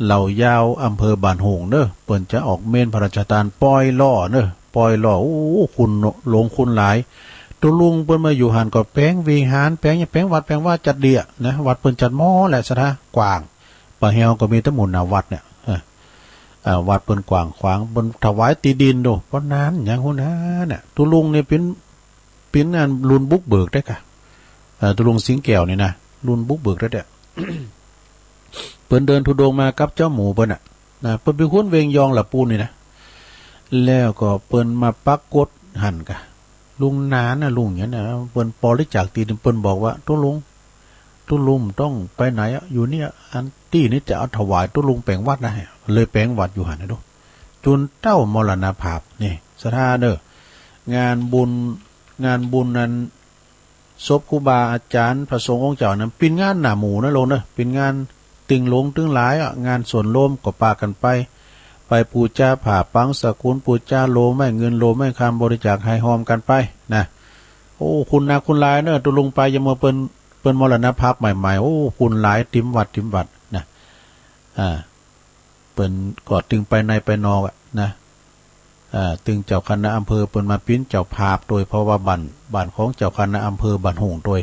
เหล่ายาวอำเภอบ้านโหงเนอะเปิ้นจะออกเมนพระราชทานปอยล่อเนอะปอยล่อโอ้คุณลงคุณหลายตุลุงเปิ้นมาอยู่หันก็แป้งวิหารแป้งแป้งวัดแป้งว่าจัดเดียนะวัดเปิ้นจัดหม้อแหละซะนะกว้างปะเฮียวก็มีทั้งหมดนะวัดเนี่ยวัดเปิ้นกว้างขวางบนถวายตีดินโดเพราะนั้นอย่างหัวหน้าเนี่ยตุลุงนี่เป็นงานรุ่นบุกเบิกได้ค่ะตุลุงสิงแก้วนี่นะรุ่นบุกเบิกได้เด้อ เปิ้นเดินธุดงมากับเจ้าหมูเปิ้นน่ะนะเปิ้นเป็นคนเวงยองละปูนนี่นะแล้วก็เปิ้นมาปักกดหั่นกะลุงนานน่ะลุงอย่างนั้นน่ะเปิ้นปริจาคตีนเปิ้นบอกว่าตุลุงต้องไปไหนอยู่เนี่ยอันตี้นี่จะเอาถวายตุลุงแปลงวัดนะเลยแปลงวัดอยู่หั่นนะดูจนเต้ามรณภาพนี่สถาเด้องานบุญนั้นศพครูบาอาจารย์พระสงฆ์องค์เจ้านั้นเป็นงานหน้าหมู่นะลงเด้อเป็นงานตึงลงตึงหลายงานส่วนโลมก็ปากันไปปูจ้าผ่าปังสกุลปูจ้าโลไม่เงินโลไม่คำบริจาคให้หอมกันไปนะโอ้คุณนาคุณหลายเนอะตุลุงไปยังมาเปิ้นมรณภาพใหม่ๆโอ้คุณหลายติมวัดนะเปิ้นก็ตึงไปในไปนอกนะตึงเจ้าคณะอำเภอเปิ้นมาปิ้นเจ้าภาพโดยเพราะว่าบ้านของเจ้าคณะอำเภอบ้านหงโดย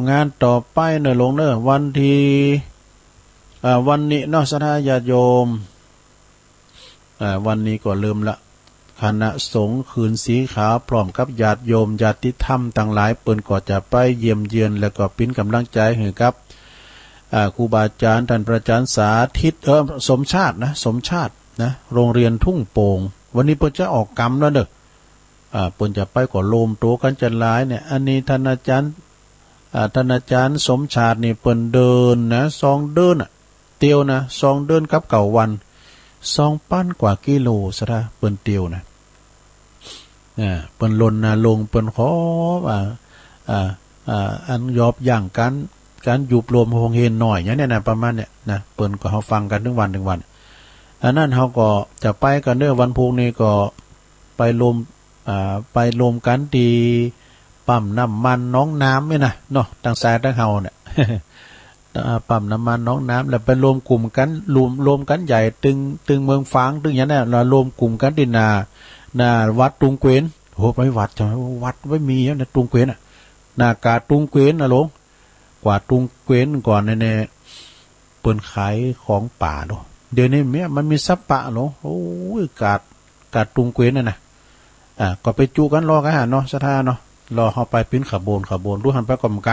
งานต่อไปเนอะลงเนอะวันที่วันนี้เนาะสถาญาติโยมวันนี้ก็เริ่มละคณะสงฆ์คืนสีขาวพร้อมกับญาติโยมญาติธรรมต่างหลายเปิ้นก็จะไปเยี่ยมเยือนแล้วก็ปิ้นกำลังใจให้กับครูบาอาจารย์ท่านพระอาจารย์สาธิตสมชาตินะโรงเรียนทุ่งโป่งวันนี้เปิ้นจะออกกรรมแล้วเด้อเปิ้นจะไปก็โลมโตกันจันหลายเนี่ยอันนี้ท่านอาจารย์สมชาตินี่เปิ้นเดินนะ2เดินเตียวนะ2เดินกับเก่าวัน2ปั้นกว่ากิโลซะนะเปิ้นเตียวนะเปิ้นลนนะลงเปิ้นขออันยอบอย่างการยุบรวมโฮงเฮนหน่อยอย่างนี้นะประมาณเนี่ยนะเปิ้นก็เฮาฟังกันถึงวันอันนั้นเฮาก็จะไปกันเด้อวันพุธนี้ก็ไปรวมกันที่ปั๊มน้ำมันน้องน้ำนี่นะเนาะทางซ้ายทางเฮาเนี่ย ปั๊มน้ำมันน้องน้ำแล้วไปรวมกลุ่มกันรวมกันใหญ่ตึงเมืองฟางตึงอย่างนั้นเรารวมกลุ่มกันที่นาวัดตุงเกวนโหไปวัดจังวัดไว้มีนะตุงเกวนนากาตุงเกวนนะหลวงกว่าตุงเกวนก่อนในเปิ้นขายของป่าเนาะเดี๋ยวนี้มันมีซับปะเนาะโอ้ยกาดตุงเกวนนะก็ไปจูกันรอกันหาเนาะสถานเนาะรอเฮาไปปิ้นขบวนรู้หันไปก่อมไก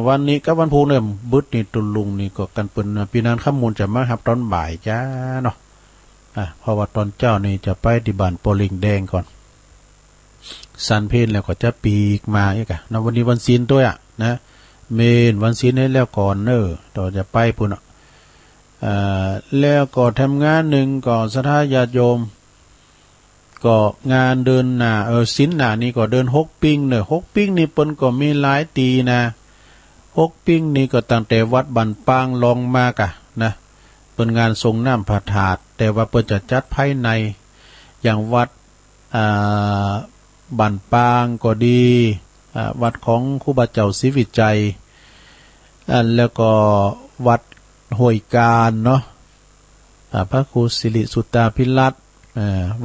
วันนี้กับวันพุธเนี่ยบึดนี่ตุลุงนี่ก็กันเปิ้นปีนั้นข้ามมูลจะมาครับตอนบ่ายจ้าเนาะเพราะว่าตอนเจ้านี่จะไปที่บ้านปอลิงแดงก่อนสันเพนแล้วก็จะปีกมาอีกนะวันนี้วันศีลตัวนะเมนวันศีลให้แล้วก่อนต่อจะไปพุ่นแล้วก็ทำงานหนึ่งก็สถาญาติโยมก็งานเดินหน้าศีลหน้านี่ก็เดิน6ปิ้ง6ปิ้งนี่เปิ้นก็มีหลายตีนะ6ปิ้งนี่ก็ตั้งแต่วัดบันปางลองมากะนะเป็นงานทรงน้ำพระธาตุแต่ว่าเปิ้นจะจัดภายในอย่างวัดบันปางก็ดีวัดของครูบาเจ้าศรีวิจัยแล้วก็วัดห้วยการเนาะพระครูสิริสุตตาภิรัตน์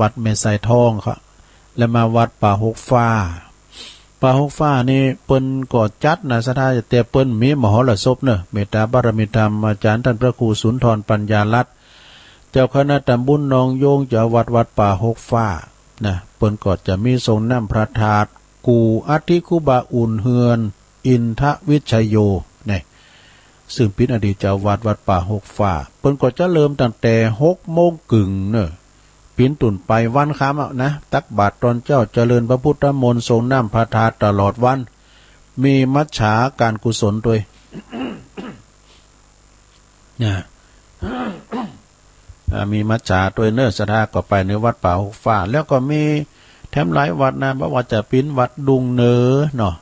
วัดแม่ไสทองครับแล้วมาวัดป่าหกฟ้านี่เปิ้นก็จัดนะสถานแต่เปิ้นมีมหรสพเนอะเมตตาบารมีธรรมอาจารย์ท่านพระครูสุนทรปัญญารัตน์เจ้าคณะตำบลหนองโยงเจ้าวัดป่าหกฟ้านะเปิ้นก็จะมีทรงน้ำพระธาตุกูอธิคุบาอุ่นเฮือนอินทวิชัยโยนี่ซึ่งเป็นอดีตเจ้าวัดป่าหกฟ้าเปิ้นก็จะเริ่มตั้งแต่6 โมงกึ่งเนอะปินตุ่นไปวันค้ำนะตักบาตรตอนเจ้าเจริญพระพุทธมนต์ทรงน้ำพระธาตุตลอดวันมีมัจฉาการกุศลด้วย เนี่ย มีมัจฉาตัวเนื้อสถาก็ไปในวัดป่าหกฟ้าแล้วก็มีแถมหลายวัดนะบ่ว่าจะปิ้นวัดดุงเนอเนาะ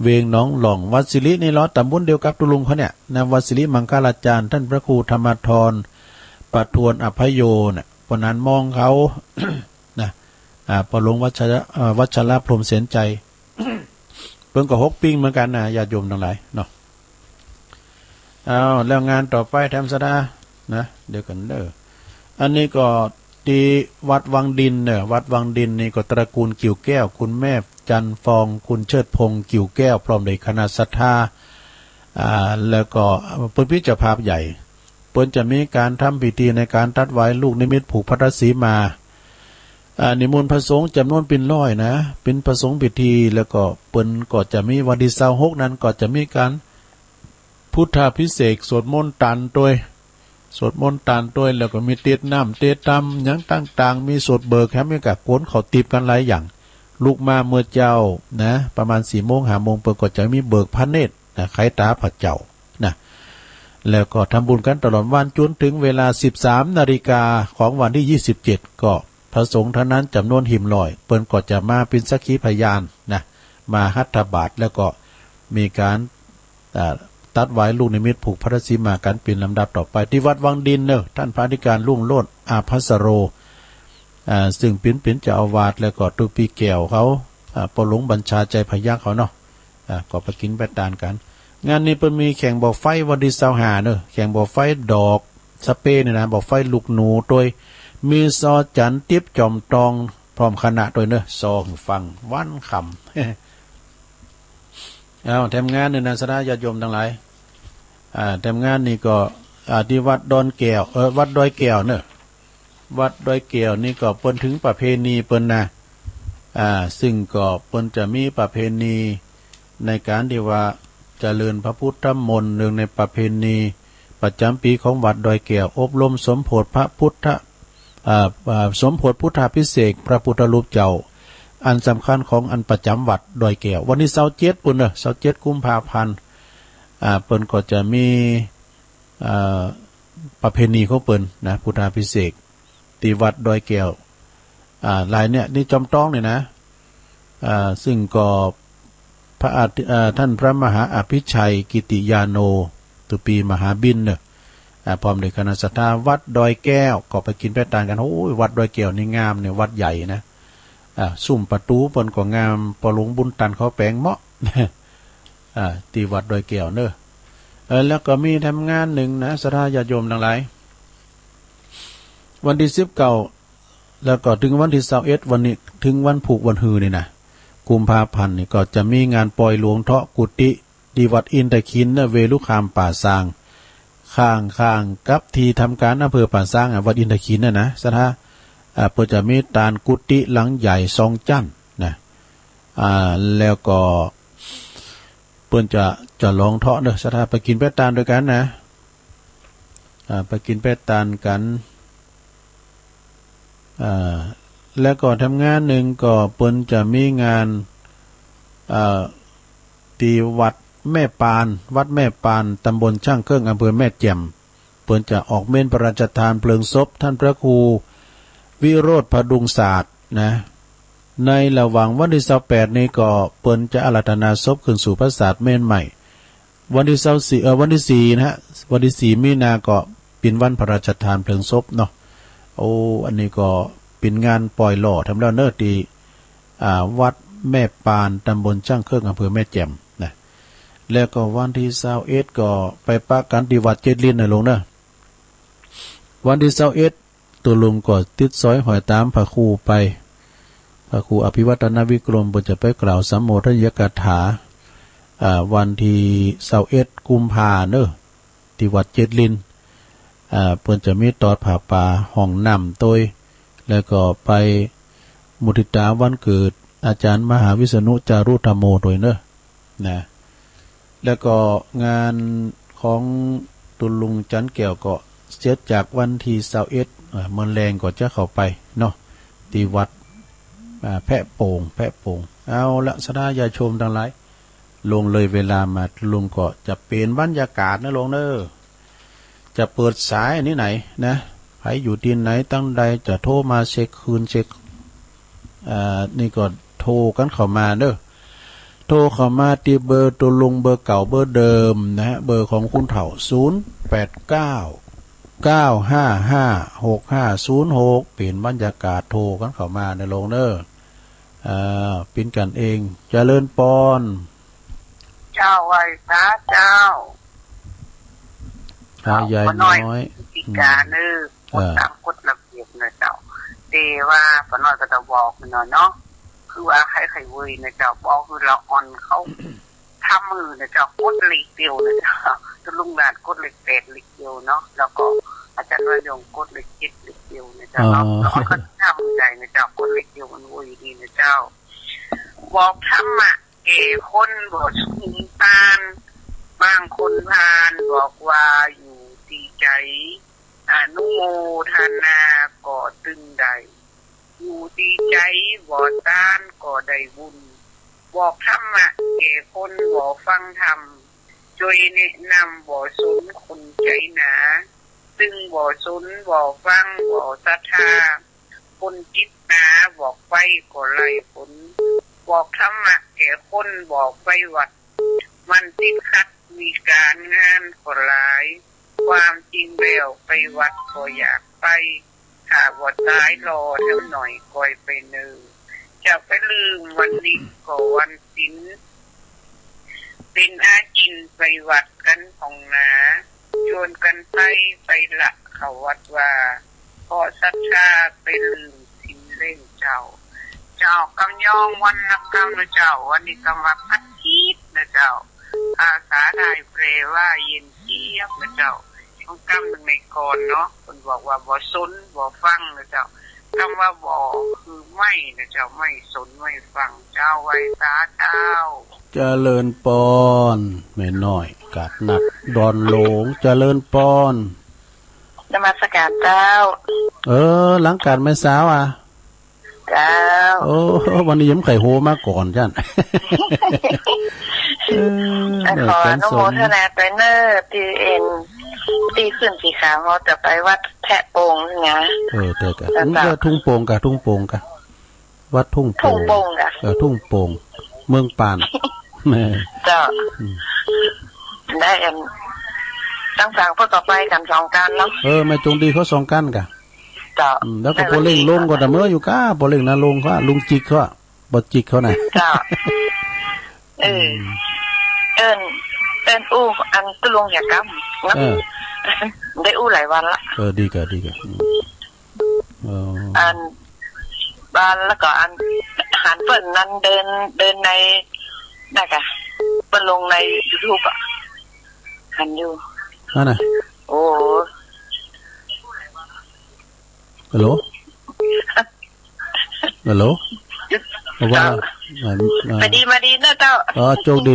เวงน้องหล่องวัดศิรินี่ล้อตำบลเดียวกับตุลุงเขาเนี่ยนะวัดศิริมังคลาจารย์ท่านพระครูธรรมธรประทวนอภัยโยเนี่ยปนั้นมองเขา นะพอหลวงวัชระพรหมเสนใจ เพิ่นก็ฮกปิ้งเหมือนกันนะญาติโยมทั้งหลายเนาะเอาแล้วงานต่อไปแถมสดานะเดี๋ยวกันเด้ออันนี้ก็ที่วัดวังดินเนี่ยวัดวังดินนี่ก็ตระกูลกิ่วแก้วคุณแม่จันฟองคุณเชิดพงษ์กิ่วแก้วพร้อมด้วยคณะศรัทธาแล้วก็เปิ้นพิจภาพใหญ่เปิ้นจะมีการทำพิธีในการตัดไว้ลูกนิมิตผูกพัทสีมานิมนต์พระสงฆ์จำนวนเป็นร้อยนะเป็นพระสงฆ์พิธีแล้วก็เปิ้นก็จะมีวันที่26นั้นก็จะมีการพุทธาภิเษกสวดมนต์ตันด้วยสวดมนต์ตันด้วยแล้วก็มีเทศน้ำเทศธรรมหยังต่างๆมีสวดเบิกแคมมีกับโกนเขาติบกันหลายอย่างลูกมาเมื่อเจ้านะประมาณ4 โมง 5 โมงเปิ้นก็จะมีเบิกพระเนตรนะไขตาพระเจ้านะแล้วก็ทำบุญกันตลอดวันจนถึงเวลา 13 นาฬิกาของวันที่ 27ก็พระสงฆ์ท่านนั้นจำนวนหิมลอยเปิ้นก็จะมาเป็นสักขีพยานนะมาหัตถบาทแล้วก็มีการตัดไว้ลูกนิมิตผูกพระสีมากันเป็นลำดับต่อไปที่วัดวังดินเนอะท่านพระอธิการลุ่งโลดอาภัสโรซึ่งเป็นเจ้าอาวาสแล้วก็ตุปีแก้วเขาปหลงบัญชาใจพยักเขาเนาะก็ไปกินไปตานกันงานนี้เปิ้นมีแข่งบ่อไฟวันที่25เนอะแข่งบ่อไฟดอกสเปนเนี่ยนะบ่อไฟลูกหนูโดยมีซอจันติ๊บจอมตองพร้อมคณะโดยเนอะซองฟังวันคำเอาทำงานเนี่ยนะสดาญาติโยมทั้งหลายทำงานนี่ก็ที่วัดดอนแก้ววัดดอยแก้วเนอะวัดดอยแก้วนี่ก็เปิ้นถึงประเพณีเปิ้นนะซึ่งก็เปิ้นจะมีประเพณีในการที่ว่าเจริญพระพุทธมนต์หนึ่งในประเพณีประจำปีของวัดดอยแก้วอบรมสมโภชพระพุทธสมโภชพุทธาภิเษกพระพุทธรูปเจ้าอันสำคัญของอันประจำวัดดอยแก้ววันที่27ปุ่น27 กุมภาพันธ์เปิ้นก็จะมีประเพณีของเปิ้นนะพุทธาภิเษกที่วัดดอยแก้วลายเนี่ยนี่จอมต้องเนี่ยนะซึ่งก็พระท่านพระมหาอภิชัยกิติยาโนตุปีมหาบินเนี่ยพร้อมด้วยคณะศรัทธาวัดดอยแก้วก็ไปกินไปทานกันโอ้ยวัดดอยแก้วนี่งามเนี่ยวัดใหญ่นะซุ่มประตูเปิ้นก็งามปหลวงบุญตันเขาแปลงเหมาะที่วัดดอยแก้วเนอะแล้วก็มีทำงานหนึ่งนะศรัทธาญาติโยมทั้งหลายวันที่19แล้วก็ถึงวันที่21วันนี้ถึงวันผูกวันฮือนี่นะกุมภาพันธ์นี่ก็จะมีงานปล่อยหลวงเทาะกุฏิที่วัดอินทคินเนเวลุคามป่าซางข้างกับที่ทำการอำเภอป่าซางวัดอินทคินนะศรัทธาเพื่อจะมีตานกุฏิหลังใหญ่2 จั่นนะแล้วก็เปิ้นจะลองเทาะเด้อศรัทธาไปกินแปะตานด้วยกันนะไปกินแปะตานกันแล้วก็ทำงานหนึ่งก็เปิ้นจะมีงานที่วัดแม่ปานวัดแม่ปานตำบลช่างเครื่องอำเภอแม่แจ่มเปิ้นจะออกเม่นพระราชทานเพลิงศพท่านพระครูวิโรธพดุงศาสตร์นะในระหว่างวันที่28นี้ก็เปิ้นจะอาราธนาศพขึ้นสู่พระศาสตร์เม่นใหม่วันที่24วันที่4นะฮะวันที่4มีนาก็เป็นวันพระราชทานเพลิงศพเนาะโอ้อันนี้ก็เป็นงานปล่อยหล่อทำแล้วเนอะที่วัดแม่ปานตำบลช่างเครื่องอำเภอแม่แจ่มนะแล้วก็วันที่21ก็ไปปักกันที่วัดเจ็ดลิ้นนะลงเนอะวันที่21ตัวลุงก็ติดซอยหอยตามพระครูไปพระครูอภิวัตนวิกรมเพิ่นจะไปกล่าวสัมโมทนกถาวันที่21 กุมภาพันธ์เนอะที่วัดเจ็ดลิ้นเพิ่นจะมีตอดผ้าป่าห้องน้ำโดยแล้วก็ไปมุทิตาวันเกิดอาจารย์มหาวิษณุจารุธรรมโมโดยเนอะนะแล้วก็งานของตุลุงจันแก้วก็เสร็จจากวันที่21เมืองแรงก็จะเข้าไปเนาะที่วัดแพะโป่งเอาละสดาญาชมทั้งหลายลงเลยเวลามาลุงก็จะเปลี่ยนบรรยากาศนะลงเนอะจะเปิดสายนี้ไหนนะใครอยู่ที่ไหนตั้งใดจะโทรมาเช็คคืนเช็คนี่ก็โทรกันเข้ามาเด้อโทรเข้ามาที่เบอร์ตัวลุงเบอร์เก่าเบอร์เดิมนะฮะเบอร์ของคุณเฒ่า089 955 6506เปลี่ยนบรรยากาศโทรกันเข้ามาในลงเนอะ เป็นกันเองเจริญปอนเจ้าไหวพระเจ้าใหญ่น้อยกิการกฎตามกฎระเบียบนะเจ้าเตว่าปน้อยก็จะบอกหน่อยเนาะคือว่าใครเว้ยนะเจ้าบอกคือเราอ่อนเขาทำมือนะเจ้ากดเหล็กเดียวนะเจ้าจะลุงด่านกดเหล็ก8เหล็กเดียวเนาะแล้วก็อาจารย์ว่ายงกดเหล็ก7เหล็กเดียวนะเจ้าเนาะแล้วก็ทำใจนะเจ้ากดเหล็กเดียวมันเว้ยดีนะเจ้าบอกธรรมะเก๋คนบอกสุนตานบางคนพานบอกว่าอยู่ดีใจอนุโมทนาก่อตึงใดอยู่ดีใจบ่ต้านก่อได้บุญบอกธรรมะเก๋คนบอกฟังธรรมช่วยแนะนำบ่สนคนใจหนาซึ่งบ่สนบ่ฟังบ่ศรัทธาคนจิตหนาบอกไปก็ไล่ผลบอกธรรมะแก่คนบอกไปวัดมันติดขัดมีการงานก็หลายความจริงแล้วไปวัดก็อยากไปถ้าว่าตายรอเท่าหน่อยก่อยไปเนึงจะไปลืมวันนี้ก็วันศีลเป็นอาจินไปวัดกันของหนาชวนกันไปละเขาวัดว่าพอศรัทธาไปลืมศีลเล่นเจ้ากำยองวันนักกรรมนะเจ้าวันนี้กำว่าพัดทิศนะเจ้าภาษาไทยแปลว่าเย็นเจี๊ยบนะเจ้าของกรรมหนึ่งในก่อนเนาะคนบอกว่าบ่สนบ่ฟังนะเจ้าคำว่าบ่คือไม่นะเจ้าไม่สนไม่ฟังเจ้าไว้สาเจ้าเจริญปอนแม่น้อยกาดหนักดอนหลงเจริญปอนนมัสการเจ้าหลังการไม่สาวเจ้าวันนี้ยิ้มไข่โฮมาก่อนจ้ะขออนุโมทนาไปเนอร์ตีเอ็นตีขึ้นสีขาวเราจะไปวัดแทะโป่งนะเด็กก็ทุ่งโป่งกะวัดทุ่งโป่งกะทุ่งโป่งเมืองปานเจ้าได้เอ็นตั้งสั่งเพื่อต่อไปกัน2กันเนาะแม่จงดีเขา2กันกะแล้วก็โปเล่งลงก็แต่เมื่ออยู่ก้าโปเล่งนะลงเขาลุงจิกเขาบดจิกเขาไหนจ้าเอินอู้อันตุลุงอย่ากำได้อู้หลายวันละดีกะอันบ้านแล้วก็อันหันเปิ่นนั้นเดินในได้กะเปิ่นลงใน YouTube อ่ะหันอยู่น่ะโอ้ฮัลโหลว่ามาดีนะเจ้าโชคดี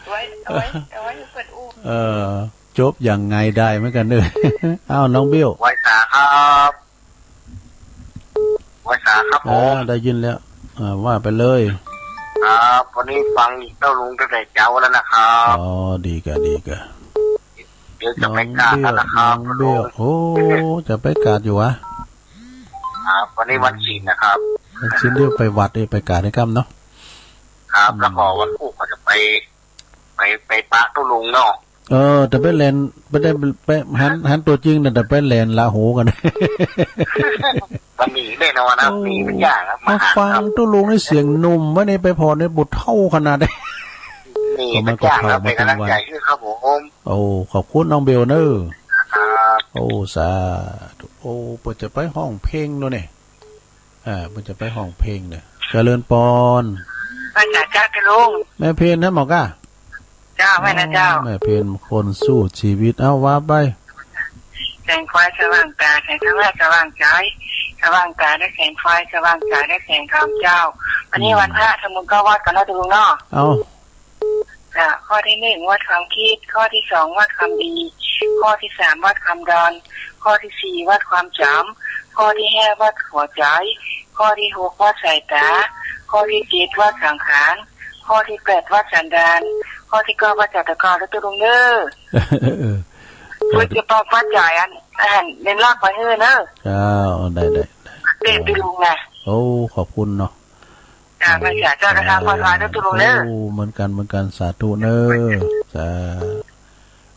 ไว้เปิดอู้จบอย่างไงได้เหมือนกันเลยอ้าวน้องเบี้ยวไว้สาครับผมได้ยินแล้วว่าไปเลยครับวันนี้ฟังเจ้าลุงตั้งแต่เช้าแล้วนะครับดีกะเดี๋ยวจะไปกาดนะครับน้องเบี้ยวจะไปกาดอยู่วะวันนี้วันศีลนะครับวันศีลเดี๋ยวไปวัดไปกาดได้ค่ำเนาะครับแล้วก็วันพุธเขาจะไปปะตู้ลุงเนาะแต่ไปแลนไม่ได้ไปหันตัวจริงแต่ไปแลนลาหูกันมันหนีแน่นอนนะหนีมันยากครับมาฟังตู้ลุงในเสียงนุ่มว่านี่ไปพอในบุตรเท่าขนาดไหนก็มันก็พาไปกันใหญ่ขึ้นครับผมขอบคุณน้องเบลเนอร์สาธุเปิดจะไปห้องเพลงโน่นเนี่ยเปิดจะไปห้องเพลงเนี่ยเจริญปอนไปจ้าลุงแม่เพลนะหมอก้าเจ้าแม่นะเจ้าแม่เพลคนสู้ชีวิตเอาว่าไปแสงไฟสว่างตาแสงแรกสว่างใจสว่างตาได้แสงไฟสว่างใจได้แสงธรรมเจ้าวันนี้วันพระสมุนก็วัดกันแล้วดูเนาะข้อที่1วัดความคิดข้อที่2วัดความดีข้อที่3วัดความดอนข้อที่4วัดความจำข้อที่5วัดหัวใจข้อที่6วัดสายตาข้อที่7วัดสังขารข้อที่8วัดสันดานข้อที่9วัดจัตตกรแล้วตัวลุงเด้อเพื่อจะปอบวัดจ่ายอันเน้นลากไปเฮ้อเนอะได้เด็ดไปลุงไงขอบคุณเนาะไม่ใช่เจ้าหน้าที่ความร้ายแล้วตัวลุงเด้อเหมือนกันสาธุเนอ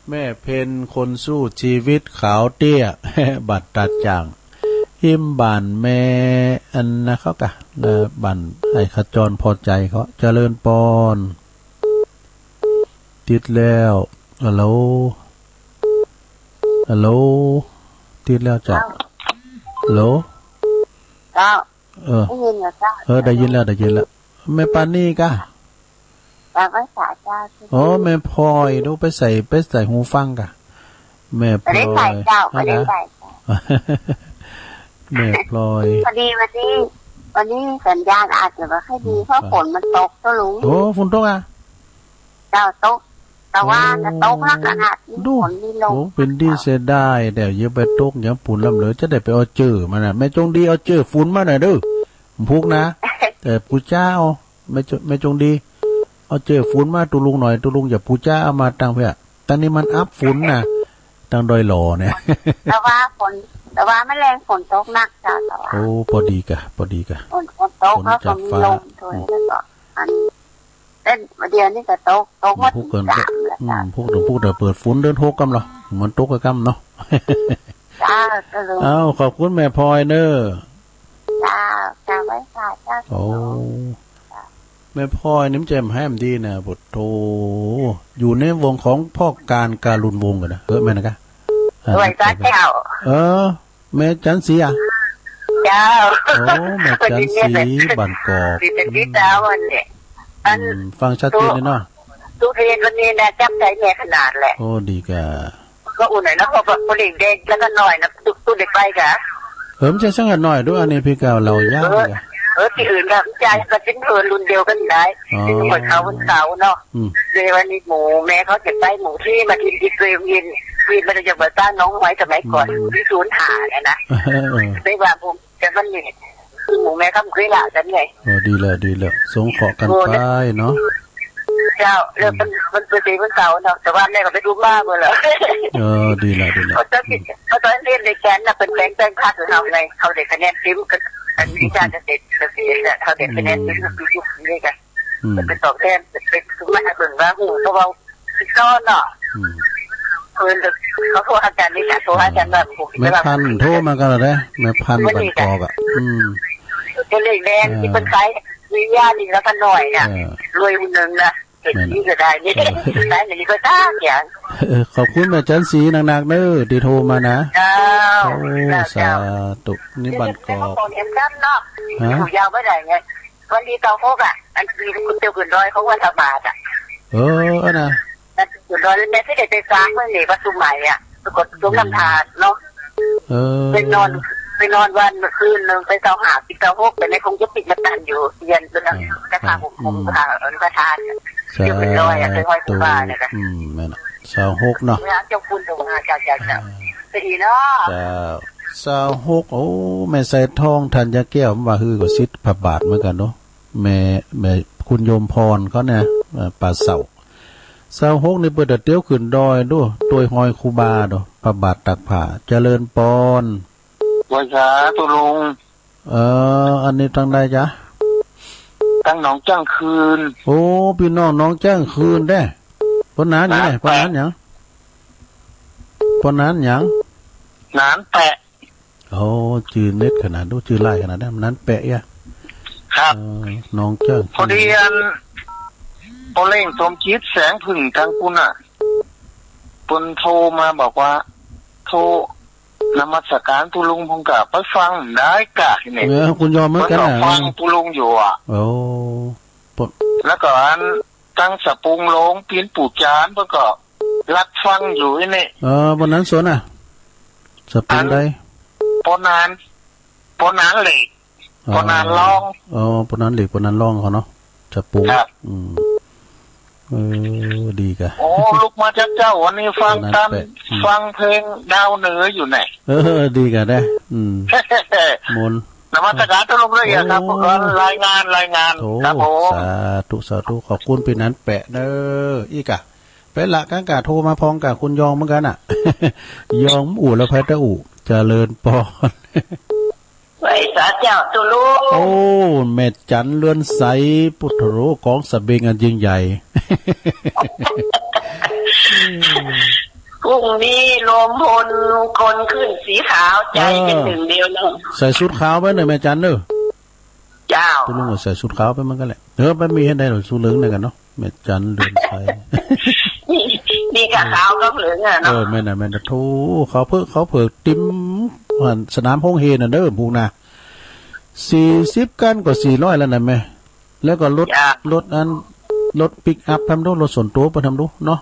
แม่เพนคนสู้ชีวิตขาวเตี้ยบัตรตัดจาง หิมบ้านแม่อันนะเขากะบ้านไอ้ขจรพอใจเขาเจริญปอนติดแล้วฮัลโหลฮัลโหลติดแล้วจ้ะฮัลโหลเจ้าได้ยินแล้วจ้าได้ยินแล้วแม่ปานี่กะแต่ไม่สาจ้าอ๋อแม่พลอยดูไปใส่หูฟังกะแม่พลอยไม่ได้ใส่เจ้าไม่ได้ใส่แม่พลอยพอดีวันนี้สัญญาณอาจจะไม่ค่อยดีเพราะฝนมันตกตัวลุงโอ้ฝนตกอ่ะเจ้าตกแต่ว่าจะตกแล้วขนาดนี้ฝนนี่ลงโอ้เป็นดีเสียได้เดี๋ยวเยอะไปตกยังฝุ่นลำเหลือจะได้ไปเอาเจอมันน่ะแม่จงดีเอาเจอฝุ่นมาหน่อยเด้อพุกนะแต่ปู่เจ้าไม่จงดีเอาเจอฝุ่นมาตุลุงหน่อยตุลุงอย่าปู่เจ้าเอามาตั้งเพื่อตอนนี้มันอัพฝุ่นน่ะตั้งดอยหล่อเนี่ยแต่ว่าไม่แรงฝนตกหนักจ้ะแต่ว่าโอ้พอดีกะฝนตกแล้วฝนลงถอยแล้วก็อันเต้นเดี๋ยวนี้ก็ตกหมดพวกเกินพวกเดี๋ยวเปิดฝุ่นเดินโทกกำเหรอมันตกกำเนาะจ้าก็เลยขอบคุณแม่พลอยเนอะจ้าไว้ค่ะจ้าโอ้แม่พลอยนิ้มแจ่มแฮมดีนะบทโทอยู่ในวงของพ่อการุณวงกันนะแม่นะกะด้วยจ้าเจ้าแม่จันสีอ่ะเจ้าโอ้แม่จันสีบันกอกเป็นที่เจ้าวันเนี่ยฟังชัดเจนเลยเนาะทุเรียนวันนี้นะจับใจแม่ขนาดแหละโอ้ดีกะก็อุ่นหน่อยนะเพราะพอเด็กเด็กแล้วก็หน่อยนะตู้เด็กไปกะไม่ใช่ช่างกันหน่อยด้วยอันนี้พี่เก่าเรายากเลยที่อื่นก็ใจก็ชิ้นเพินรุ่นเดียวกันได้ที่หมดเขาบนเขาเนาะเลยวันนี้หมูแม่เขาเก็บไปหมูที่มากินที่เกลียวยินวีนมันจะเปิดต้านน้องไว้สมัยก่อนที่ศูนย์หาเนี่ยนะไม่ว่าผมแต่มันนี่คือหมูแม่เขาเคยละกันไงดีเลยสงขอกันไปเนาะเจ้าเรื่องมันเป็นสีมันเก่าเนาะแต่ว่าแม่ก็ไม่รู้มากเลยดีแล้วเขาตอนเรียนในแกนน่ะเป็นแบงค์พัดหรือเขาไงเขาเด็กคะแนนซิมกันอันวิชาจะเด็ดจะเสียเนี่ยเขาเด็กคะแนนซิมก็คือยุคนี้กันเป็นสองแทนเป็นคือไม่เหมือนว่าหูเพราะว่าก้อนเนาะเขาโทรอาจารย์นี่ค่ะโทรอาจารย์แบบแม่พันโทรมากันเลยแม่พันบันกอกอ่ะจะเล่นแดงที่เป็นคล้ายวิญญาณนี่แล้วก็หน่อยเนี่ยรวยคนหนึ่งนะเห็นนี่ก็ได้นี่ได้อย่างนี้ก็ได้อย่างขอบคุณแม่จันสีหนักๆเด้อที่โทรมานะโอ้สาธุนี่บันกอกเห็นกันเนาะอยู่ยาวไม่ได้ไงวันนี้เตาโคกอ่ะอันนี้คุณเตียวขึ้นร้อยเขาว่าสบายอ่ะนะขึ้นร้อยแล้วแม่ที่เด็กไปซ้างเมื่อไหร่ประชุมใหม่อ่ะปรากฏยกลำธารเนาะไปนอนวันคืนนึงไปเตาหาปิดเตาโคกแต่ในคงจะปิดมาตันอยู่เย็นจนนะคะผมพาประธานเดี๋ยวขึ้นร้อยอ่ะเคยห้อยคุณบ้าเนี่ยนะแม่น่ะ26เนาะเจ้าคุณตรงมาจากดีเนาะ26โอ้แม่ใส่ทองธัญแก้วว่าฮือก็สิทธิ์พระบาทเหมือนกันเนาะแม่คุณโยมพรเขาเนี่ยป่าเสา26นี่เปิดเตี้ยวขึ้นดอยด้วยตัวหอยคูบาดพระบาทตักผ้าเจริญปอนว่าจ้าตุลุงอันนี้ทางใดจ๊ะตั้งหนองจ้างคืนโอ้พี่น้องจ้างคืนได้ปนนั้นยังปนนั้นยังนานแปะโอ้จื่อเน็ตขนาดดูจื่อไล่ขนาดนั้นนั้นแปะอ่ะครับน้องจ้างพอดีพอเล่งสมจิตแสงผึ่งทางคุณอ่ะปนโทรมาบอกว่าโทรนมัสการตุลุงพงกะไปฟังได้กะเนี่ยคุณยอมเหมือนกันนะฟังตุลุงอยู่อ่ะโอ้แล้วก็อันตั้งสปุงลงปีนปู่จานแล้วก็รัดฟังอยู่นี่วันนั้นสวนอ่ะสปุงได้ปนานเหล็กปนานลองปนานเหล็กปนานลองเขาเนาะสปุงดีกะโอ้ลูกมาจากเจ้าวันนี้ฟังเพลงดาวเหนืออยู่ไหนดีกะได้มนนมัสการตุลุงเลยครับรายงานครับผมสาธุขอบคุณพี่นั้นแปะเด้ออีกะเป็นละกันกะโทรมาพร้อมกับคุณยองเหมือนกันอ่ะยองอู่แล้วแพทย์อู่เจริญปอนไว้สาเจ้าตุลุงโอ้แม่จันเลื่อนใสพุทธโรของสเบงอันยิ่งใหญ่ค พรุ่งนี้ลมพลคนขึ้นสีขาวใจเป็นหนึ่งเดียวเนาะใส่ชุดขาวไปหน่อยแม่จันเด้อเจ้าตุลุงก็ใส่ชุดขาวไปมันก็แหละไปมีให้ได้หรอสูเหลืองได้กันเนาะแม่จันเดือนไทยนี่กะขาวก็เหลืองอ่ะเนาะแม่น่ะโธ่เขาเพิ่งติ้มสนามห้องเฮน่ะเด้อพวกน่ะ40กันก็400แล้วน่ะแม่แล้วก็รถปิกอัพทำดูรถส่วนตัวไปทำดูเนาะ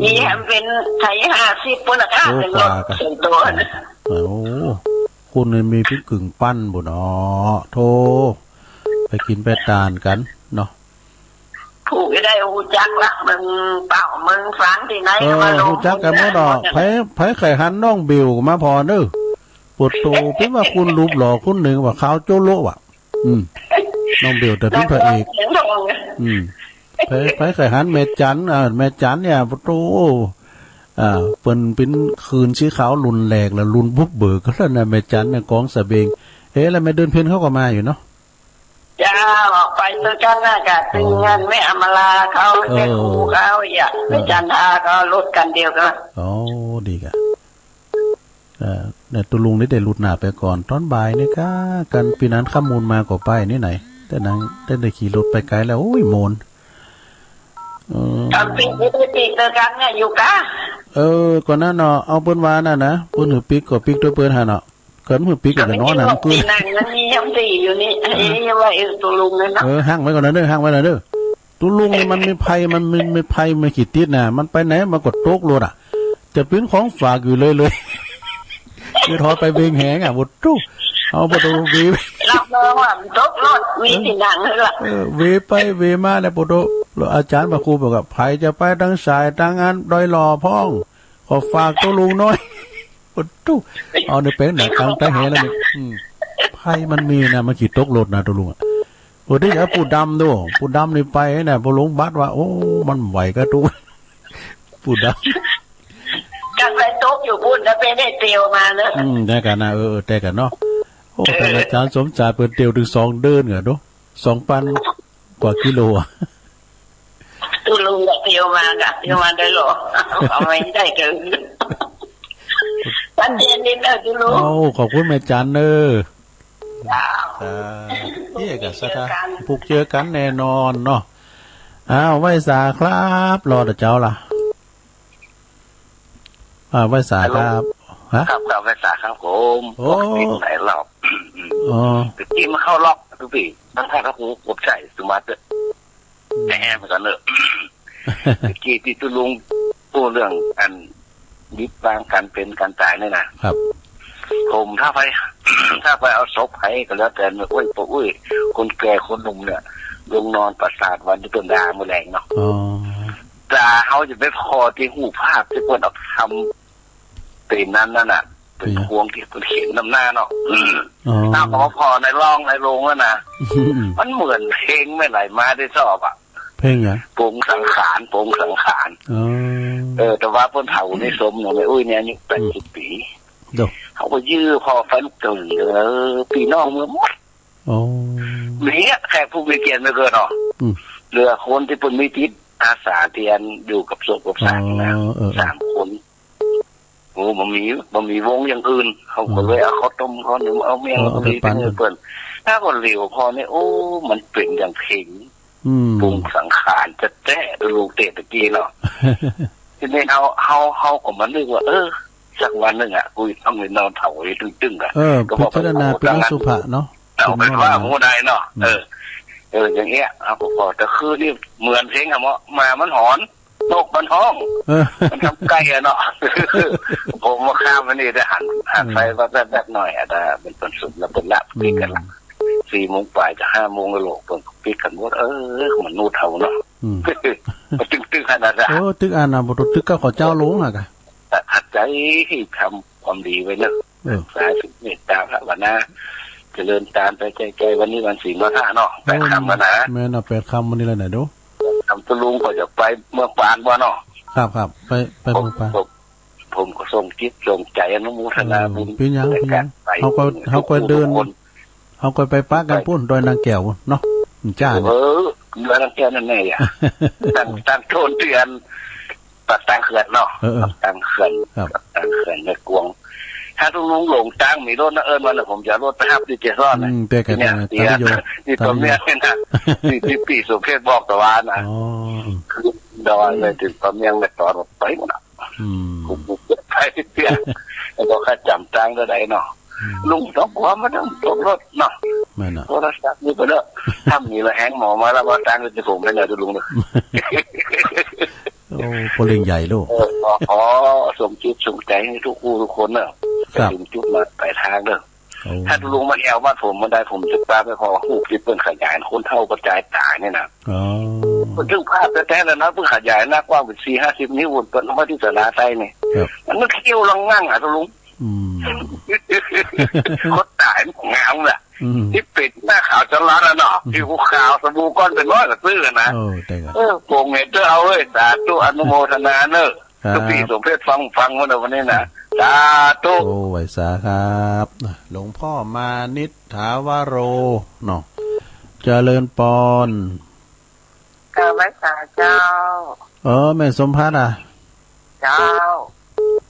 นี่เป็นไทย50ปุ่นละค่ะเป็นรถส่วนตัวนะโอ้คุณมีพริกกึ่งปั้นบ่เนาะโธ่ไปกินไปตานกันเนาะผูกได้หูจักละมึงเป่ามึงฟังที่ไหนมาลงหูจักกันบ่ดอกไผไข่หันน้องบิวมาพอเด้อปวดโตเป็นว่าคุณรูปหล่อคุณหนึ่งว่าขาวโจโลว่ะน้องบิวแต่เป็นพระเอกไผไข่หันแม่จันแม่จันเนี่ยปวดโตเปิ้นเป็นคืนสีขาวรุนแรงแล้วรุนบุกเบิกก็แล้วนะแม่จันเนี่ยกองสะเบงแล้วแม่เดินเพ่นเขาก็มาอยู่เนาะจ้าออกไปตัวกันน่ะกะตึงเงินไม่อำลาเขาเป็นครูเขาอย่าไม่จันทาก็ลดกันเดียวกันอ๋อดีกะเนี่ยตุลุงนี่ได้หลุดหน้าไปก่อนตอนบ่ายนี่ก็กันปีนั้นข้อมูลมาก็ไปนี่ไหนแต่นั้นได้ขี่รถไปไกลแล้วโอ้ยโมนตอนปีตัวกันเนี่ยอยู่กะก่อนนั้นเนาะเอาเปิ้นวาน่ะนะเปิ้นหือปิกก็ปิกด้วยเปิ้นหั่นเนาะเกินมือปีกกันนอนน่ะคือนั่งนั้นนี่ยังตีอยู่นี่ยังว่าตุลุงเลยเนาะห้างไว้ก่อนนะเด้อห้างไว้นะเด้อตุลุงนี่มันมีภัยมันมีภัยไม่ขีดติดน่ะมันไปไหนมากดโต๊ะรถจะเป็นของฝากอยู่เลยคือถอดไปเบงแหงบ่ตู้เอาบ่ตู้วีรับรองว่าโต๊ะรถมีที่นั่งล่ะเวไปเวมาแล้วบ่ตู้อาจารย์พระครูบอกว่าไผจะไปทางสายทางอันดอยหล่อพ้องขอฝากตุลุงน้อยปุ๊ตู้เอาในเป็นหนังกลางใต้แหแล้วนี่ไพ่มันมีนะมันขี่ตกรถนะตัวลุงโอ้ได้เอาปูดำด้วยปูดำนี่ไปเนี่ยพอลงบัดว่าโอ้มันไหวก็ตู้ปูดำกันไปตกอยู่พุ่นแล้วไปได้เตียวมาเนอะได้กันนะได้กันเนาะโอ้แต่อาจารย์สมชายเปิดเตียวถึง2เดินเหรอดู2,000 กว่ากิโลตัวลุงก็เตียวมาได้หรอเอาไม่ได้เกินวันเย็นนี่นะจุลูขอบคุณแม่จันเนอนี่กับสถานผูกเจอกันแน่นอนเนาะไหว้สาครับรอแต่เจ้าล่ะไหว้สาครับครับไหว้สาครับผมไหนหลอกกินมาเข้าล็อกทุกปีตั้งแต่เขากบใส่สุมาเตอร์แต่แอมกันเนอะกี่ที่ตุลุงพูดเรื่องอันยึดวางการเป็นการตายนี่นะครับผมถ้าไปเอาศพให้ก็แล้วแต่เนี่ยอุ้ยคนแก่คนหนุ่มเนี่ยลงนอนประสาทวันที่ต้นดาเมื่อแรงเนาะตาเขาจะไม่พอที่หูภาพที่คนเอาทำเป็นนั้นนั่นน่ะเป็นพวงที่คนเขียนนำหน้าเนาะถ้าพอในร่องในโรงแล้วนะมันเหมือนเพลงไม่ไหลมาได้ชอบเพลงอย่างปงสังขารแต่ว่าเพิ่นเฒ่าในสมเนี่ยอุ้ยเนี่ยอายุ80 ปีเขาก็ยื้อพอฟันเกินปีน้องเมื่อหมดเนี่ยแค่ผู้มีเกียรติไม่เกินหรอกเรือคนที่เพิ่นมีจิตอาสาเทียนอยู่กับศพกับสารนะ3 คนโอ้บ่มีวงอย่างอื่นเขาก็เลยเอาข้าวต้มข้าวหนึ่งเอาเมี่ยงเอาไปเปิ้นถ้าคนเหลวพอเนี่ยโอ้มันเป็นอย่างเพลงปรุงสังขารจะแจ้ลูกเตะตะกี้เนาะทีนี้เขาก็มานึกว่าสักวันนึงกูต้องไปนอนเถาไอ้ตึงๆก็บอกพิจารณาเป็นสุภะเนาะเอาเป็นว่าผู้ใดเนาะอย่างเงี้ยเอาพอแต่คือนี่เหมือนเพลงอะมามันหอนตกมันห้องมันทำใกล้เนาะผมมาข้ามมันนี่ได้หันไฟว่าแบบหน่อยแต่เป็นต้นสุดแล้วเป็นละปีกันละ4 โมงปลายจะ5 โมงก็โหลเปิดปิดกันหมดมันนูเท่าเนาะตึกขนาดนั้นตึกอันน่ะบ่ตึกก็ขอเจ้าลงอ่ะกะหัดใจที่ทำความดีไว้เนอะสายสุดเมตตาพระวนาเจริญตามไปใจวันนี้วัน4 วัน 5เนาะ8 ค่ำแล้วนะแม่น่ะ8 ค่ำวันนี้แล้วไหนดูทำตุลุงก็จะไปเมืองปานบ่เนาะครับไปเมืองปานผมก็ส่งจิตส่งใจอนุโมทนาบุญเป็นยังเขาก็เดินเขาก็ไปปักกันปุ้นดอยนางแก้วเนาะจ้าเนี่ยดอยนางแก้วนั่นแน่ตั้งโทนเตือนปักตาคื ขื่อนเนาะกับตังเขื่อนกับตังเขื่อนในกวงถ้าทุกลุงหลงตังมีรถนะวันผมจะรถไปหับที่เจซ้อนนะเนี่ยที่ตรงเนี้ยนะที่ปีสุเพชรบอกตะวันนะคือดอนเลยถึงตอนยังเลยต่อรถไปหมดอ่ะกูไปเตี้ยแล้วก็ค่าจำตังก็ได้เนาะลุงต้องกลัวมันต้องตกรถเนาะโทรศัพท์นี่ก็เนอะถ้ามีละแหงหมอมาแล้วว่าตังก็จะส่งไปไหนจะลุงเลยโอ้โปลิงใหญ่ลูกอ๋อสมจิตสมใจให้ทุกคู่ทุกคนเนอะถึงจุดมาไปทางเนอะถ้าลุงมาแอวบ้านผมมาได้ผมจะตาไปพอหูคลิปเพิ่งขยายคนเท่ากระจายตายเนี่ยนะมันถึงภาพแท้ๆแล้วนะเพิ่งขยายหน้ากว้างเป็น4-50 นิ้ววนเปิดมาที่สนาไทยเนี่ยมันเขี้ยวลังงั่งอ่ะลุงคนตายงามแหละที่ปิดหน้าข่าวจะร้อนแล้วเนาะที่หูข่าวสบู่ก้อนเป็นร้อยกระตื้อนะโป่งเห็ดเจ้าเอาเว้ยสาธุอนุโมทนาเนอะทุกปีสมเพชฟังวันนี้นะสาธุโอ้ไหวสาครับหลวงพ่อมานิถาวโรเนาะเจริญปอนกาไว้สาเจ้าแม่สมพัฒน์อ่ะเจ้า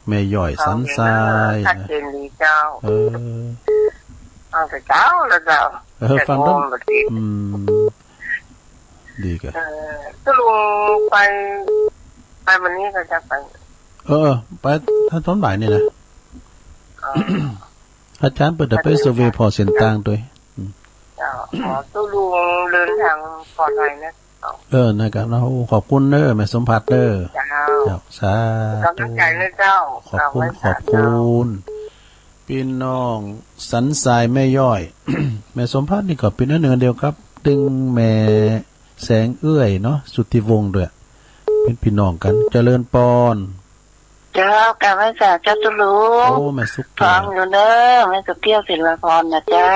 แม่ย่อยสันทรายชัดเจนดีเจ้าเอาแต่เจ้าแล้วเจ้าฟังต้องดีกันถ้าลุงไปวันนี้ก็จะไปไปถ้าต้นบ่ายนี่นะอาจารย์เปิดไปเซเวพอเส้นต่างด้วยตู้ลุงเดินทางปลอดภัยนะนะครับเราขอบคุณเด้อแม่สมภัทรเด้อเจ้าสาธุกำลังใจนะเจ้าขอบคุณพี่น้องสันทรายแม่ย่อย แม่สมภัทรนี่ก็เป็นเนื้อเดียวครับดึงแม่แสงเอื้อยเนาะสุทธิวงศ์ด้วยเป็นพี่น้องกันเจริญปอนเจ้ากาไว้สาเจ้าตุลุงโอ้แม่สุกฟังอยู่เด้อแม่สุกเกี้ยวศิลปรนะเจ้า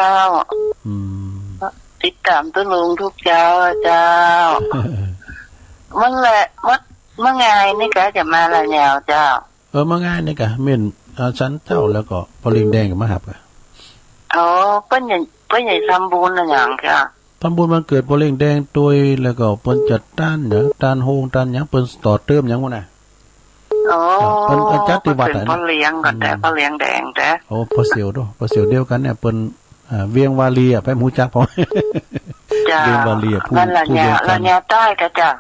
ติดตามตุลุงทุกเจ้าเจ้ามันแหละเมื่อไงนี่ก็จะมาละแนวเจ้าเมื่อไงนี่ก็เม่นชั้นเจ้าแล้วก็พลิงแดงกับมาหับกันเปิ้นใหญ่ทำบุญอะไรอย่างค่ะทำบุญมันเกิดพลิงแดงตัวแล้วก็เปิ้นจัดต้านอย่างต้านโฮงต้านอย่างเปิ้นต่อเติมอย่างวะน่ะเปิ้นจัดที่วัดเปิ้นเลี้ยงกันแต่เปิ้นเลี้ยงแดงแต่พอเสียวด้วยพอเสียวเดียวกันเนี่ยเปิ้นเวียงวาลีไปหมูจักพอเวียงวาลีผู้เวียงกันระยะใต้ก็จ้ะ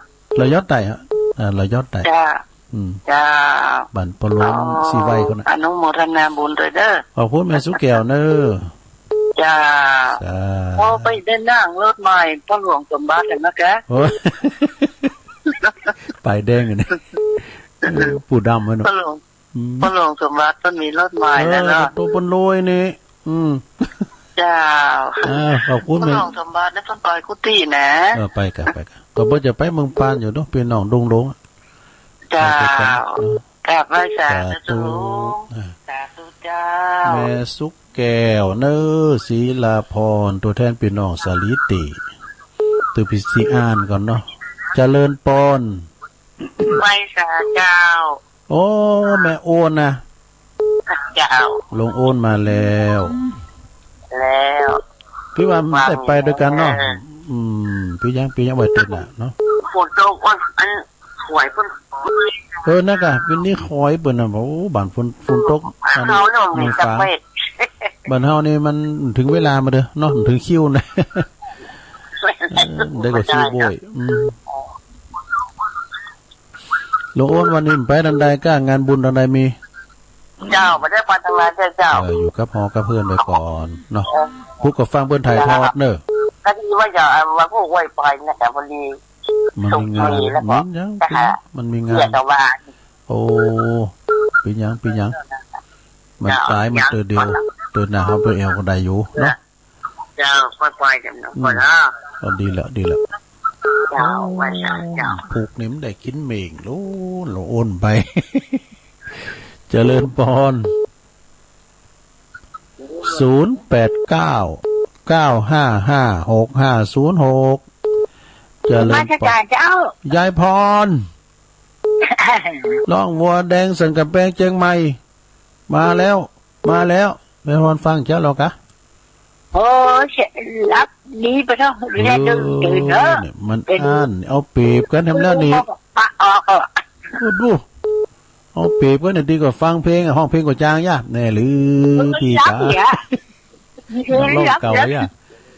ระยะใต้ฮะระยะใต้จ้าบันปลงสีไว้คนน่ะอนุโมทนาบุญด้วยเด้อขอบคุณแม่สุแก้วเด้อจ้าไปเดินนั่งรถใหม่พ่อหลวงสมบัติเห็นไหมแกไปแดงอยู่นี่ปู่ดำวะเนาะพ่อหลวงสมบัติต้นมีรถใหม่แล้วเนาะตัวปนโรยนี่จ้าขอบคุณพ่อหลวงสมบัติได้ต้นปล่อยกุฏินะไปกันก็บ่จะไปเมืองปานอยู่เนาะพี่น้องดงลงจ้ากราบไหว้สาธุสาธุเจ้าแม่สุกแก้วเน้อศรีลาพรตัวแทนพี่น้องสาลิติตัวพิสิอ่านก่อนเนาะเจริญปอนไหว้สาเจ้าโอ้แม่โอนนะเจ้าลงโอนมาแล้วพี่ว่าได้ไปด้วยกันเนาะพี่ยังไว้ติดน่ะเนาะฝนตกอันหวยเพิ่นนักอ่ะเป็นนี่คอยเปิ้นน่ะโอ้บ้านฝนตกเฮาเนาะมีจักเม็ดบ้านเฮานี่มันถึงเวลามาเด้อเนาะถึงคิวนะได้ก็ชิวบ่อยหลวงโอนวันนี้ไปดันใดก้างานบุญดันใดมีเจ้าบ่ได้ไปทำงานเจ้าอยู่กับพ่อกับเพื่อนไปก่อนเนาะผู้ก็ฟังเพิ่นถ่ายทอดเด้อก็ดีว่าจะว่าพวกไว้ไปนะแต่พอดีมันมีงานมันมีงานโอ้ปีหยังมันตายมันตัวเดียวตัวหน้าเฮาตัวเอวก็ได้อยู่เนาะเจ้าค่อยๆกันเนาะก่อนเนาะดีแล้วเจ้าไว้เจ้าผูกนิ่มได้กินเม่งโลโอนไปเจริญพร0899556506เจริญพรยายพรร้องวัวแดงสันกับแปงเจียงใหม่มาแล้วแม่พรฟังเจ้าหรอกะโอ้รับดีไปเถอะเรียนดึงเนอะมันอ่านเอาปีบกันทำแล้วนี่ปะออกดู ห้องเปรย์เพื่อนดีกว่าฟังเพลงห้องเพลงกว่าจ้างย่าแน่หรือพี่จ๋าร้องเก่าย่า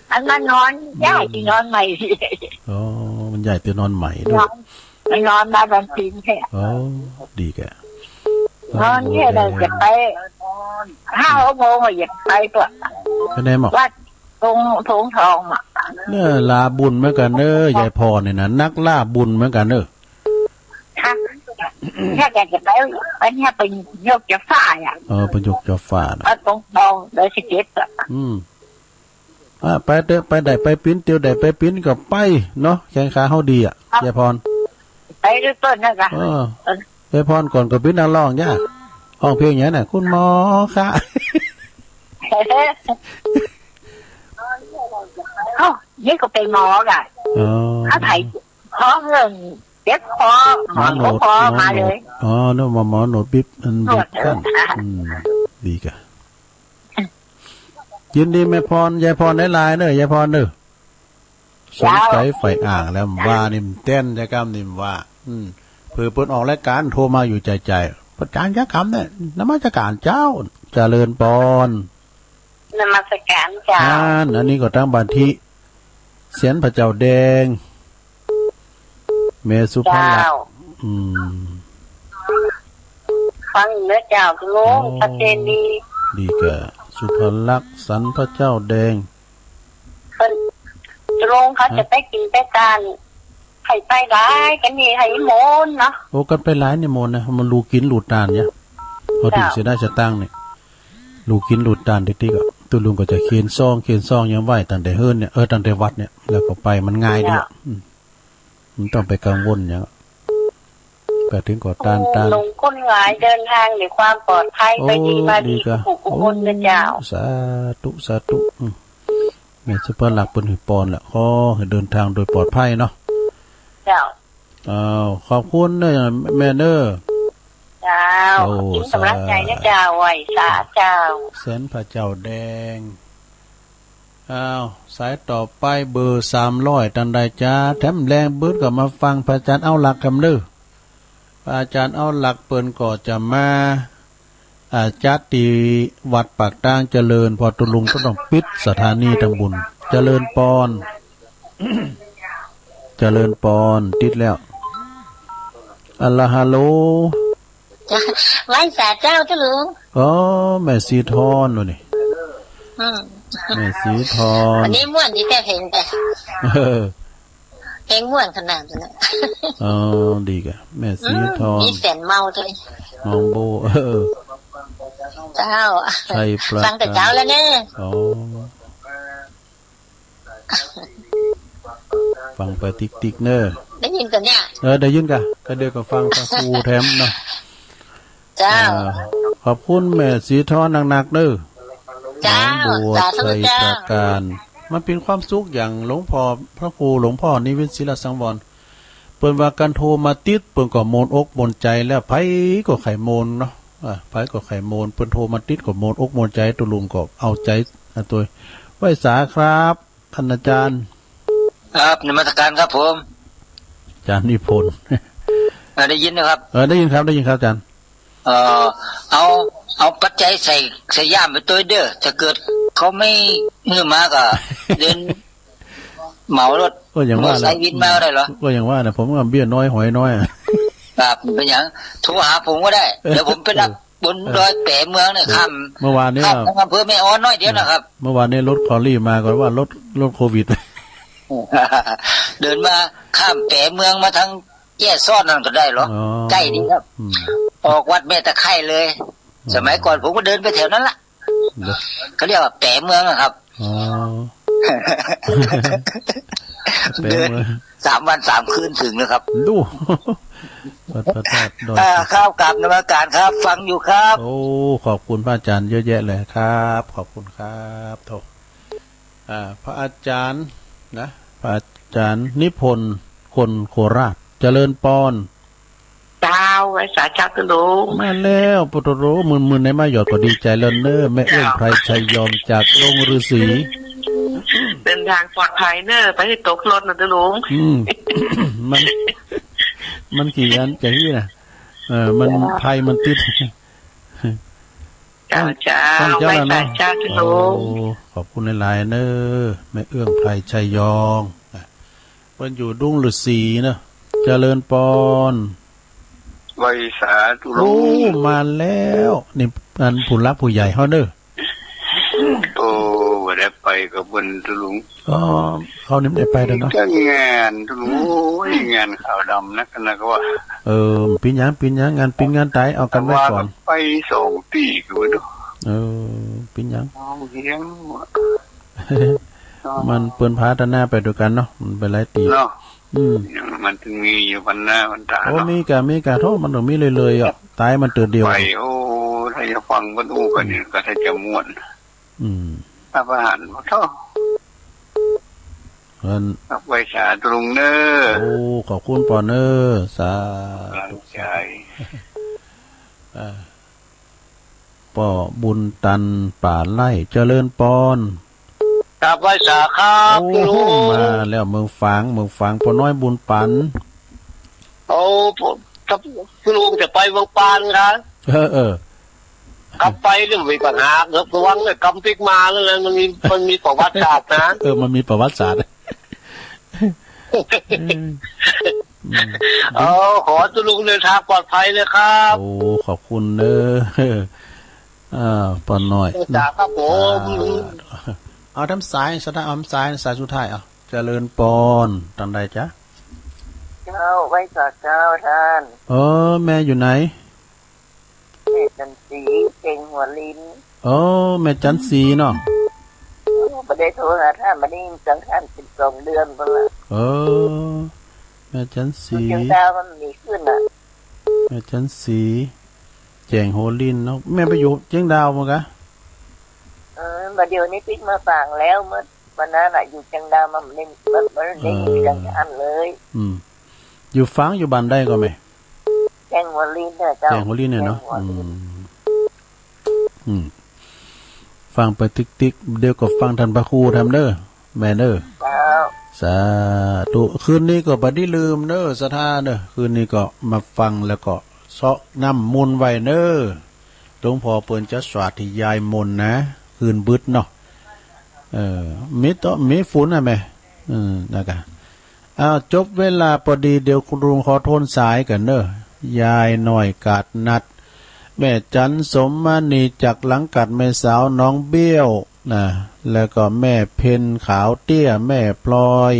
anh nó non dài thì non mày อ๋อมันใหญ่ตัวนอนใหม่ด้วย non non ba lần tìm thế อ๋อดีแก non thế là giật tay hao mô mà giật tay tuột คะแนนบอก ว่าตรงทงทองอ่ะ เนี่ยลาบุญเหมือนกันเนอะยายพรเนี่ยนะนักล่าบุญเหมือนกันเนอะ ถ้าแกจะไปอันนี้เป็นยกจะฝ่ายอ่ะ ประยุกต์จอฟ้านะ ตรงทองเลยสิเจ็ดอ่ะ ไปเด้อไปได้ไปปิ้นเตียวได้ไปปิ้นก็ไปเนาะแข้งขาเฮาดีอ่ะยายพร ไปด้วยต้นนะกะ ยายพรก่อนก็ปิ้นนักร้องย่าห้องเพลงอย่างนั้นน่ะคุณหมอค่ะ เอ้านี่ก็เป็นหมอกะถ้าไถขอเงินเจ็บคอหมอคอมาเลยเนาะหมอโหนดปิ๊บมันบีบกันดีกะยินดีแม่พรยายพรได้ลายเนอะยายพรเนอะสงสัยไฟอ่างแล้วว่านี่เต้นใจกรรมนี่ว่าเพื่อเปิดออกรายการโทรมาอยู่ใจประจานยักษ์คำเนี่ยนมัสการเจ้าเจริญปอนนมัสการเจ้าอันนี้ก็ตั้งบันทิเสียนพระเจ้าแดงเมสุภาลักษณ์ฟังเนื้อเจ้าลุงชัดเจนดีดีแกสุภาลักษณ์สันพระเจ้าแดงเป็นลุงเขาจะไปกินไปการให้ไปร้ายกันนี่ให้โมนเนาะโอ้กันไปร้ายเนี่ยโมนนะมันลูกินหลุดตานเนี่ยเขาถึงเสียได้จะตั้งเนี่ยลูกินหลุดตานติ๊กๆอ่ะตัวลุงก็จะเขียนซองยังไหวตั้งแต่เฮิรนเนี่ยตั้งแต่วัดเนี่ยแล้วก็ไปมันง่ายดีมันต้องไปกังวลอย่างไปถึงก่อตานลงก้นหลายเดินทางในความปลอดภัยไปดีมาดีผู้คนเป็นยาวสาธุแม่สุภาลักษณ์เป็นหือปอนแหละขอให้เดินทางโดยปลอดภัยเนาะเจ้าขอบคุณเนอะแม่เนอะเจ้าทิ้งกำลังใจนะเจ้าไหวสาเจ้าเส้นพระเจ้าแดงสายต่อไปเบอร์300ตันใดจ้าแถมแรงบื้นก็มาฟังพระอาจารย์เอาหลักคำเด้อพระอาจารย์เอาหลักเปิ้นก็จะมาจัดที่วัดปากตางเจริญพอตุลุงก็ต้องปิดสถานีทางบุญเจริญปอน เจริญปอนติดแล้วอัลลาฮัลโหลไหว้สาเจ้าเจ้าลุงแม่สีทอนนู่นนี่แม่สีทอนวันนี้ม่วนที่แต่เพลงแต่เพลงม่วนขนาดนั้นดีกะแม่สีทอนมีแสนเมาด้วยน้องโบเจ้าฟังแต่เจ้าแล้วเนี่ยฟังไปติ๊กเนอได้ยินกันเนี่ยได้ยินกะก็เดี๋ยวก็ฟังพระครูแถมเนาะเจ้าขอบคุณแม่สีทอนหนักๆเด้อเจ้าสาธุเจ้าประการมันเป็นความสุขอย่างหลวงพ่อพระครูหลวงพ่อนิวิตศิลสังวรเปิ้นว่าการโทรมาติดเปิ้นก็โมนอกโมนใจแล้วไผก็ไขโมนเนาะไผก็ไขโมนเปิ้นโทรมาติดก็โมนอกโมนใจตุลุงก็เอาใจตัวไหว้สาครับท่านอาจารย์ครับนมัสการครับผมอาจารย์นิพนธ์ได้ยินนะครับได้ยินครับอาจารย์เอาปัจจัยใส่ย่ามไปตัวเด้อถ้าเกิดเขาไม่มือมาก็เดินเหมารถก็อย่างว่าใส่วินมาได้เหรอก็อย่างว่านะผมก็เบี้ยน้อยหอยน้อยครับเป็นอย่างโทรหาผมก็ได้เดี๋ยวผมไปรับบนดอยแปะเมืองเนี่ยข้ามเมื่อวานนี้อำเภอแม่อ้อนน้อยเดียวนะครับเมื่อวานนี้รถคอรี่มาก็ว่ารถโควิดเดินมาข้ามแปะเมืองมาทางแย่ซ่อนนั่นก็ได้เหรอใกล้ดีครับออกวัดแม่ตะไคร่เลยสมัยก่อนผมก็เดินไปแถวนั้นล่ะเขาเรียกว่าแปะเมืองครับเดิน3 วัน3 คืนถึงนะครับดูข้าวกับนมัสการครับฟังอยู่ครับโอ้ขอบคุณพระอาจารย์เยอะแยะเลยครับขอบคุณครับโถพระอาจารย์นะพระอาจารย์นิพนธ์คนโคราชเจริญปอนเจ้าไว้สาเจ้าตุลุงมาแล้วปุตโรมือในมาหยอดก็ดีใจแล้วเนอแม่เอื้อมไพรชัยยอมจากโรงฤาษีเดินทางปลอดภัยเนอไปให้ตกรถนะตุลุงมันกี่อันใจที่นะ มันภัยมันติด เจ้าเจ้า ต้องเจ้า ไว้ แล้ว ใส่ เนาะ เจ้าที่ โอ้ ลุง ขอบคุณหลายๆเนอะแม่เอื้องไพรชัยยองเพิ่นอยู่ดุ้งฤาษีเนอะเจริญปอน ไว้สาธุลุ โอ้ ง มาแล้วนี่อันผู้รักผู้ใหญ่เฮาเด้อ โอ้บ่ได้ไปกับเพิ่นตุลุง ก็เขานี่ไม่ได้ไปแล้วเนาะ ก็งานตุลุงโอ้ยงานขาวดำนักนะก็ว่า ปีหยังงานปีงานตายเอากันไว้ก่อน ไป2 ปีก็บ่รู้ ปีหยัง เอาเลี้ยง มันเปิ้นพาตหน้าไปด้วยกันเนาะมันไปหลายปี เนาะ อืม มันถึงมีอยู่วันหน้าวันตา โอ้ เนาะ มีกะโทษมันต้องมีเลยๆอ่ะตายมันเตือนเดียว ไปโอ้ถ้าจะฟังเพิ่นอู้กันนี่ก็ถ้าจะม่วน อืม อาหารบ่เท่า เพิ่น เอาไว้สาธุลุงเด้อ โอ้ขอบคุณปอเนอร์สา ร่าง ธุ ใจ ป่อบุญตันป่าไร่เจริญปอน กราบไหว้สาครับ โอ้ ลุง มาแล้วเมืองฝางปอน้อยบุญปัน เอาผมครับคุณลุงจะไปวังปานครับ เออ กลับไปเนี่ยมีปัญหาเดี๋ยวระวังเนี่ยกำปิกมาแล้วนะมันมีประวัติศาสตร์นะ มันมีประวัติศาสตร์ เอาขอคุณลุงเดินทางปลอดภัยเลยครับ โอ้ขอบคุณเนอะปอนน้อย จ้าครับผม เอาทำสายสุดท้ายเอาทำสายสุดท้ายเอาเจริญปอนตันใดจ๊ะ เจ้าไว้สักเจ้าท่าน แม่อยู่ไหน เด็กจันสีเก่งหัวลิ้น แม่จันสีเนาะ ไม่ได้โทรหาท่านมาได้สังขาร12 เดือนไปละ แม่จันสี เจ้าดาวมันมีขึ้นอ่ะ แม่จันสีแจงโหลินเนาะแม่ไปอยู่เจียงดาวมั้งกะ มาเดี๋ยวนี้ปิ๊กมาฝางแล้วเมื่อวันนั้นอยู่จังดาวมันไม่ได้อยู่จังอันเลย อยู่ฟังอยู่บ้านได้ก็ไหม แจงหัวลิ้นเนี่ยเจ้า แจงโหลินเนี่ยเนาะฟังไปติ๊กเดี๋ยวก็ฟังทันพระครูทำเด้อแม่เด้อ เจ้า สาธุคืนนี้ก็บ่ได้ลืมเด้อสถาเด้อคืนนี้ก็มาฟังแล้วก็เซาะน้ำมนต์ไว้เด้อหลวงพ่อเปิ้นจะสวดที่ยายมนต์นะคืนบึดเนาะมีฝนอ่ะแม่นะคะจบเวลาพอดีเดี๋ยวคุณลุงขอโทนสายกันเด้อยายหน่อยกาดนัดแม่จันสมมานีจากหลังกัดแม่สาวน้องเบี้ยวนะแล้วก็แม่เพนขาวเตี้ยแม่พลอย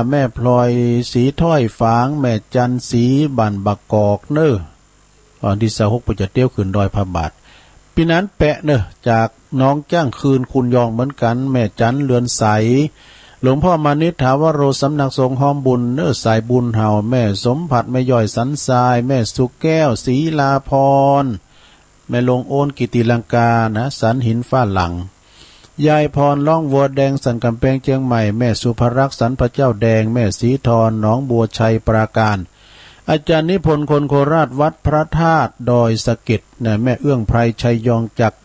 แม่พลอยสีถ้อยฝางแม่จันสีบันบักกอกเนอที่26ปุจเตี้ยวขึ้นดอยพระบาทปีนั้นแปะเนอจากน้องจ้างคืนคุณยองเหมือนกันแม่จันเรือนใสหลวงพ่อมานิษฐาวโรสำนักสงฆ์หอมบุญเนอสายบุญเห่าแม่สมผัดแม่ย่อยสันทรายแม่สุกแก้วศรีลาพรแม่ลงโอนกิติลังกานะสันหินฟ้าหลังยายพรล่องวัวแดงสันกำแพงเชียงใหม่แม่สุภรักษ์สันพระเจ้าแดงแม่สีทรหนองบัวชัยปราการอาจารย์นิพนธ์คนโคราชวัดพระธาตุดอยสะเก็ดนะแม่เอื้องไพรชัยยองจาก